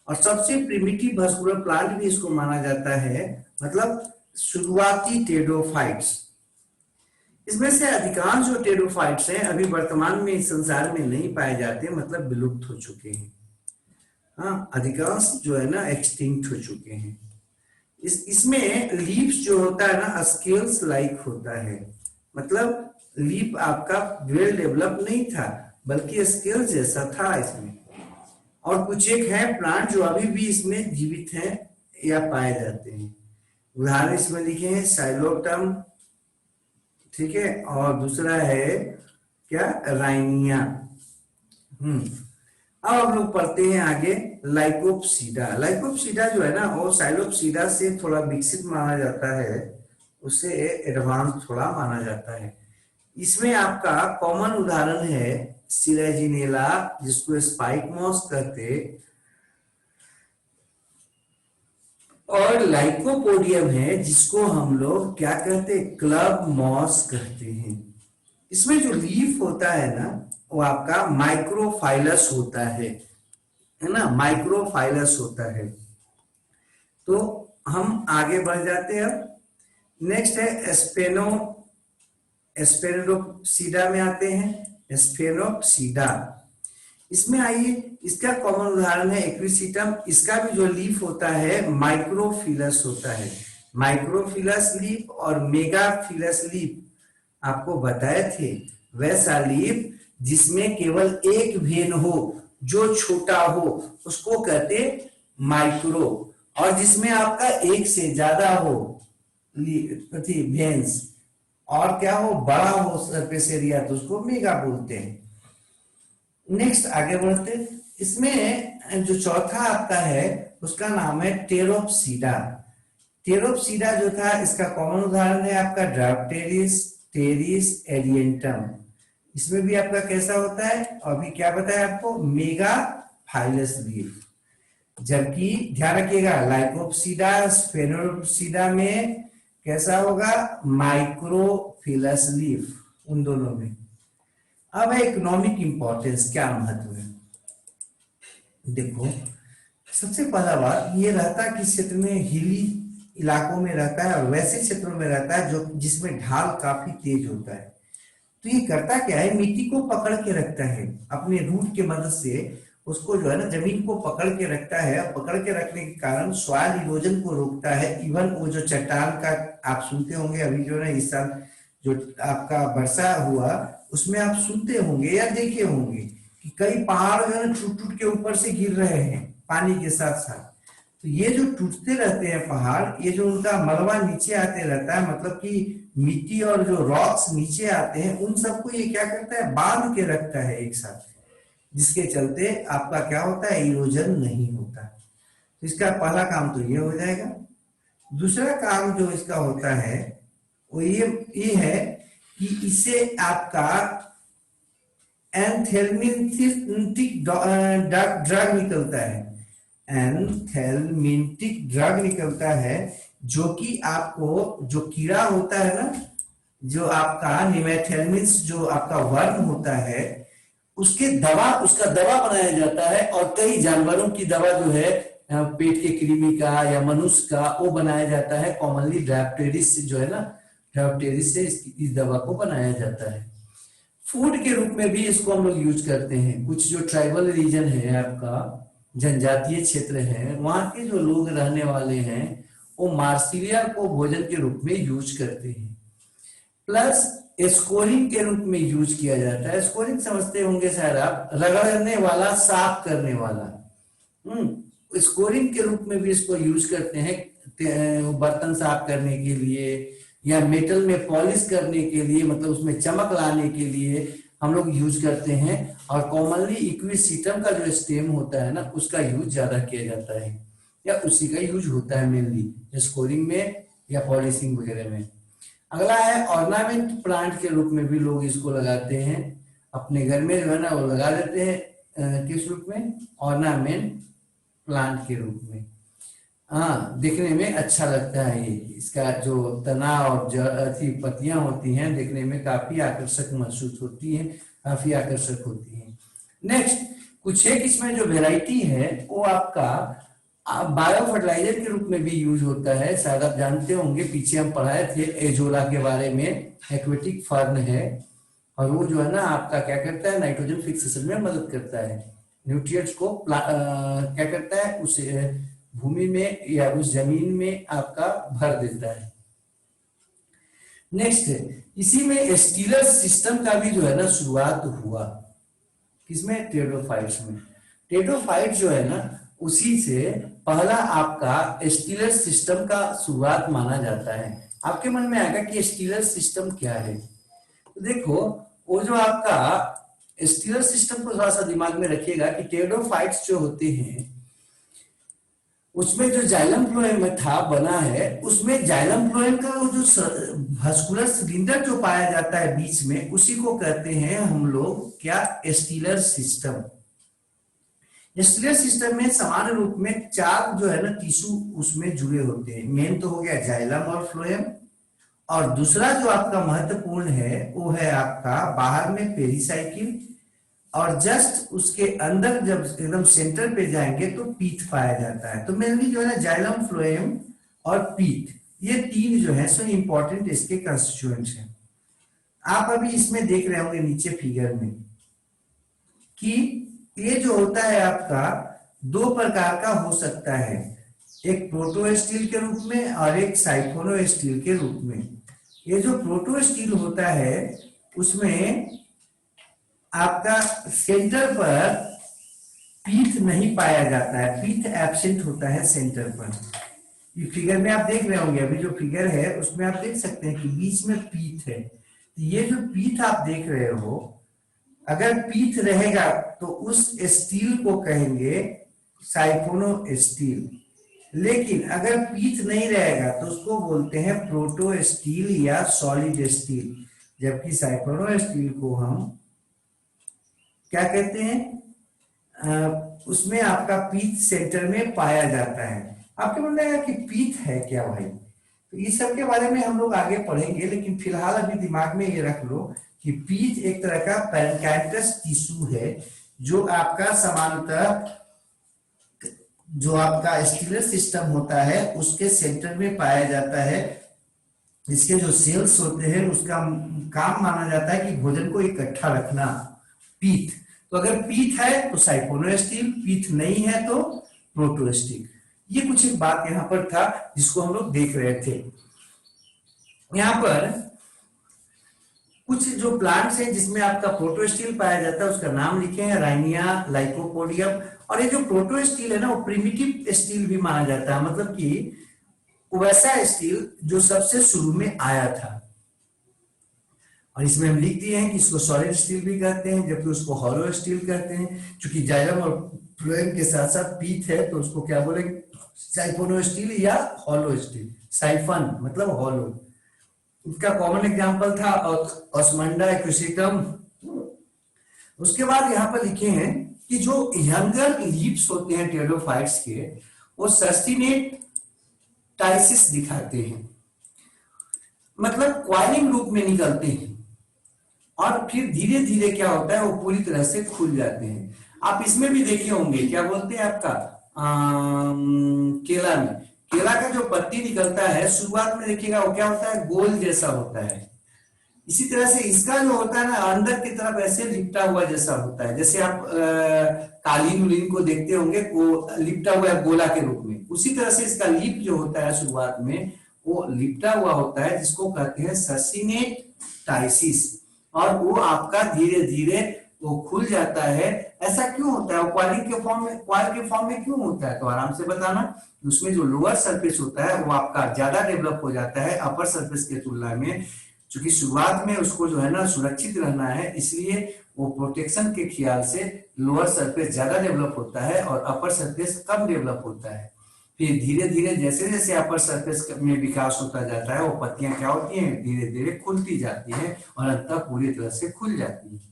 और सबसे प्रिमिटिव वैस्कुलर प्लांट भी इसको माना जाता है, मतलब शुरुआती टेरिडोफाइट्स। इसमें से अधिकांश जो टेरिडोफाइट्स हैं अभी वर्तमान में इस संसार में नहीं पाए जाते, मतलब विलुप्त हो चुके हैं। हाँ, अधिकांश जो है ना एक्सटिंक्ट हो चुके हैं। इसमें लीव्स जो होता है ना स्केल्स लाइक होता है, मतलब लीफ आपका वेल डेवलप नहीं था बल्कि स्केल जैसा था इसमें। और कुछ एक है प्लांट जो अभी भी इसमें जीवित हैं या पाए जाते हैं। उदाहरण इसमें लिखे हैं साइलोटम, ठीक है, और दूसरा है क्या? राइनिया। अब हम लोग पढ़ते हैं आगे लाइकोप्सीडा। लाइकोप्सीडा जो है ना वो साइलोप्सीडा से थोड़ा विकसित माना जाता है, उससे एडवांस थोड़ा माना जाता है। इसमें आपका कॉमन उदाहरण है सिलेजिनेला, जिसको स्पाइक मॉस कहते, और लाइकोपोडियम है जिसको हम लोग क्या कहते? क्लब मॉस कहते हैं। इसमें जो लीफ होता है ना वो आपका माइक्रोफाइलस होता है ना, माइक्रोफाइलस होता है। तो हम आगे बढ़ जाते हैं। अब नेक्स्ट है स्पेनोप्सीडा में आते हैं। स्पेनोप्सीडा, इसमें आइए, इसका कॉमन उदाहरण है एक्विसिटम। इसका भी जो लीफ होता है माइक्रोफिलस होता है। माइक्रोफिलस लीफ और मेगाफिलस लीफ आपको बताए थे, वैसा लीफ जिसमें केवल एक वेन हो जो छोटा हो उसको कहते माइक्रो, और जिसमें आपका एक से ज्यादा हो वेन्स, और क्या हो बड़ा हो सरफेस एरिया, तो उसको मेगा बोलते हैं। नेक्स्ट आगे बढ़ते, इसमें जो चौथा आपका है उसका नाम है टेरोप्सिडा। टेरोप्सिडा जो था इसका कॉमन उदाहरण है आपका ड्राफ्टेरिस, टेरिस, एरिएंटम। इसमें भी आपका कैसा होता है, अभी क्या बताया आपको, मेगा फाइलस लीफ। जबकि ध्यान रखिएगा लाइकोप्सिडा, स्फेनोप्सिडा में कैसा होगा, माइक्रोफिलस लीफ, उन दोनों में। अब है इकोनॉमिक इंपॉर्टेंस, क्या महत्व है। देखो सबसे पहला बात ये रहता है कि क्षेत्र में हिली इलाकों में रहता है और वैसे क्षेत्रों में रहता है जो जिसमें ढाल काफी तेज होता है। तो ये करता क्या है, मिट्टी को पकड़ के रखता है अपने रूट के मदद से, उसको जो है ना जमीन को पकड़ के रखता है। पकड़ के रखने के कारण सॉइल इरोजन को रोकता है। इवन वो जो चट्टान का आप सुनते होंगे अभी जो है इस साल जो आपका वर्षा हुआ उसमें आप सुनते होंगे या देखे होंगे कि कई पहाड़ जो है टूट टूट के ऊपर से गिर रहे हैं पानी के साथ साथ। तो ये जो टूटते रहते हैं पहाड़, ये जो उनका मलबा नीचे आते रहता है, मतलब कि मिट्टी और जो रॉक्स नीचे आते हैं उन सबको ये क्या करता है, बांध के रखता है एक साथ, जिसके चलते आपका क्या होता है, इरोजन नहीं होता। तो इसका पहला काम तो ये हो जाएगा। दूसरा काम जो इसका होता है वो ये है कि इससे आपका एंथेल्मिंटिक ड्रग निकलता है। एंथेल्मिंटिक ड्रग निकलता है जो कि आपको जो कीड़ा होता है ना, जो आपका निमेथेल्मिन्स जो आपका वर्म होता है उसका दवा बनाया जाता है। और कई जानवरों की दवा जो है पेट के कृमि का या मनुष्य का वो बनाया जाता है। कॉमनली ड्राफ्टेरिस जो है ना, ड्राफ्टेरिस से इस दवा को बनाया जाता है। फूड के रूप में भी इसको हम लोग यूज करते हैं। कुछ जो ट्राइबल रीजन है आपका, जनजातीय क्षेत्र है, वहां के जो लोग रहने वाले हैं वो मार्सिलिया को भोजन के रूप में यूज करते हैं। प्लस स्कोरिंग के रूप में यूज किया जाता है। स्कोरिंग समझते होंगे शायद आप, रगड़ने वाला, साफ करने वाला। स्कोरिंग के रूप में भी इसको यूज करते हैं, बर्तन साफ करने के लिए या मेटल में पॉलिश करने के लिए, मतलब उसमें चमक लाने के लिए हम लोग यूज करते हैं। और कॉमनली इक्विसिटम का जो स्टेम होता है ना उसका यूज ज्यादा किया जाता है, या उसी का यूज होता है मेनली स्कोरिंग में या पॉलिशिंग वगैरह में। अगला है ऑर्नामेंट प्लांट के रूप में भी लोग इसको लगाते हैं अपने घर में, जो है ना वो लगा देते हैं किस रूप में, ऑर्नामेंट प्लांट के रूप में। हाँ, देखने में अच्छा लगता है ये, इसका जो तना और पत्तियां होती हैं देखने में काफी आकर्षक महसूस होती हैं, काफी आकर्षक होती हैं। नेक्स्ट कुछ एक इसमें जो वेराइटी है वो आपका बायो फर्टिलाइजर के रूप में भी यूज होता है। शायद आप जानते होंगे, पीछे हम पढ़ाए थे एजोला के बारे में, एक्वेटिक फर्न है और वो जो है ना आपका क्या करता है, नाइट्रोजन फिक्सेशन में मदद करता है। न्यूट्रिएंट्स को क्या करता है, उस भूमि में या उस जमीन में आपका भर देता है। नेक्स्ट इसी में स्टीलर सिस्टम का भी जो है ना शुरुआत हुआ, किसमें, टेरोफाइट्स में। टेरोफाइट जो है ना उसी से पहला आपका स्टीलर सिस्टम का शुरुआत माना जाता है। आपके मन में आएगा कि स्टीलर सिस्टम क्या है, तो देखो वो जो आपका स्टीलर सिस्टम को थोड़ा सा दिमाग में रखिएगा कि टेरोफाइट्स जो होते हैं उसमें जो जाइलम फ्लोएम था बना है, उसमें जाइलम फ्लोएम का वो जो vascular सिलेंडर जो पाया जाता है बीच में, उसी को कहते हैं हम लोग क्या, स्टीलर सिस्टम। स्टीलर सिस्टम में सामान्य रूप में 4 जो है ना टिश्यू उसमें जुड़े होते हैं। मेन तो हो गया जाइलम और फ्लोएम, और दूसरा जो आपका महत्वपूर्ण है वो है आपका बाहर में पेरिसाइकिल, और जस्ट उसके अंदर जब एकदम सेंटर पे जाएंगे तो पीठ पाया जाता है। तो मेनली जो है ना जाइलम, फ्लोएम और पीठ, ये 3 जो है सो इंपॉर्टेंट इसके कंस्टिट्यूएंट्स हैं। आप अभी इसमें देख रहे होंगे नीचे फिगर में कि ये जो होता है आपका 2 प्रकार का हो सकता है, एक प्रोटो स्टील के रूप में और एक साइफोनो स्टील के रूप में। ये जो प्रोटो स्टील होता है उसमें आपका सेंटर पर पीथ नहीं पाया जाता है, पीथ एब्सेंट होता है सेंटर पर। ये फिगर में आप देख रहे होंगे, अभी जो फिगर है उसमें आप देख सकते हैं कि बीच में पीथ है। ये जो पीथ आप देख रहे हो, अगर पीथ रहेगा तो उस स्टील को कहेंगे साइफोनो स्टील, लेकिन अगर पीथ नहीं रहेगा तो उसको बोलते हैं प्रोटो स्टील या सॉलिड स्टील, जबकि साइफोनो स्टील को हम क्या कहते हैं, उसमें आपका पीथ सेंटर में पाया जाता है। आपको बोल रहा कि पीथ है क्या भाई, तो इस सब के बारे में हम लोग आगे पढ़ेंगे, लेकिन फिलहाल अभी दिमाग में ये रख लो कि पीथ एक तरह का पैरेन्काइमस टिश्यू है, जो आपका सामान्यतः जो आपका स्टीलर सिस्टम होता है उसके सेंटर में पाया जाता है। इसके जो सेल्स होते हैं उसका काम माना जाता है कि भोजन को इकट्ठा रखना, पीथ। तो अगर पीथ है तो साइफोनो स्टील, पीथ नहीं है तो प्रोटो स्टील। ये कुछ एक बात यहाँ पर था जिसको हम लोग देख रहे थे। यहाँ पर कुछ जो प्लांट्स हैं जिसमें आपका प्रोटो स्टील पाया जाता है उसका नाम लिखे हैं, राइनिया, लाइकोपोडियम। और ये जो प्रोटो स्टील है ना वो प्रिमिटिव स्टील भी माना जाता है, मतलब कि वैसा स्टील जो सबसे शुरू में आया था। और इसमें हम लिख दिए हैं कि इसको सॉलिड स्टील भी कहते हैं, जबकि उसको हॉलो स्टील कहते हैं। क्योंकि जाइलम और फ्लोएम के साथ साथ पीथ है तो उसको क्या बोलेंगे, साइफोनो स्टील या हॉलो स्टील। साइफन मतलब हॉलो। इसका कॉमन एग्जांपल था ऑस्मंडा एक्विसिटम। उसके बाद यहाँ पर लिखे हैं कि जो यंगर लीव्स होते हैं टेरिडोफाइट्स के, वो सस्टिनेट टाइसिस दिखाते हैं, मतलब क्वाइलिंग रूप में निकलते हैं और फिर धीरे धीरे क्या होता है वो पूरी तरह से खुल जाते हैं। आप इसमें भी देखे होंगे, क्या बोलते हैं आपका केला में, केला का जो पत्ती निकलता है शुरुआत में देखिएगा वो क्या होता है, गोल जैसा होता है। इसी तरह से इसका जो होता है ना अंदर की तरफ ऐसे लिपटा हुआ जैसा होता है, जैसे आप कालीन उलीन को देखते होंगे वो लिपटा हुआ है गोला के रूप में। उसी तरह से इसका लीप जो होता है शुरुआत में वो लिपटा हुआ होता है, जिसको कहते हैं सस्टिनेट टाइसिस। और वो आपका धीरे धीरे वो खुल जाता है। ऐसा क्यों होता है, वो क्वाइल के फॉर्म में क्यों होता है, तो आराम से बताना। उसमें जो लोअर सरफेस होता है वो आपका ज्यादा डेवलप हो जाता है अपर सरफेस के तुलना में, क्योंकि शुरुआत में उसको जो है ना सुरक्षित रहना है, इसलिए वो प्रोटेक्शन के ख्याल से लोअर सरफेस ज्यादा डेवलप होता है और अपर सरफेस कम डेवलप होता है। फिर धीरे धीरे जैसे जैसे अपर सरफेस में विकास होता जाता है वो पत्तियां क्या होती हैं, धीरे धीरे खुलती जाती हैं और अंततः पूरी तरह से खुल जाती है।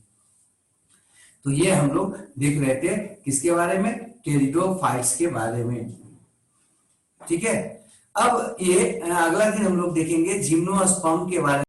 तो ये हम लोग देख रहे थे किसके बारे में, टेरिडोफाइट्स के बारे में। ठीक है, अब ये अगला दिन हम लोग देखेंगे जिम्नोस्पर्म के बारे में।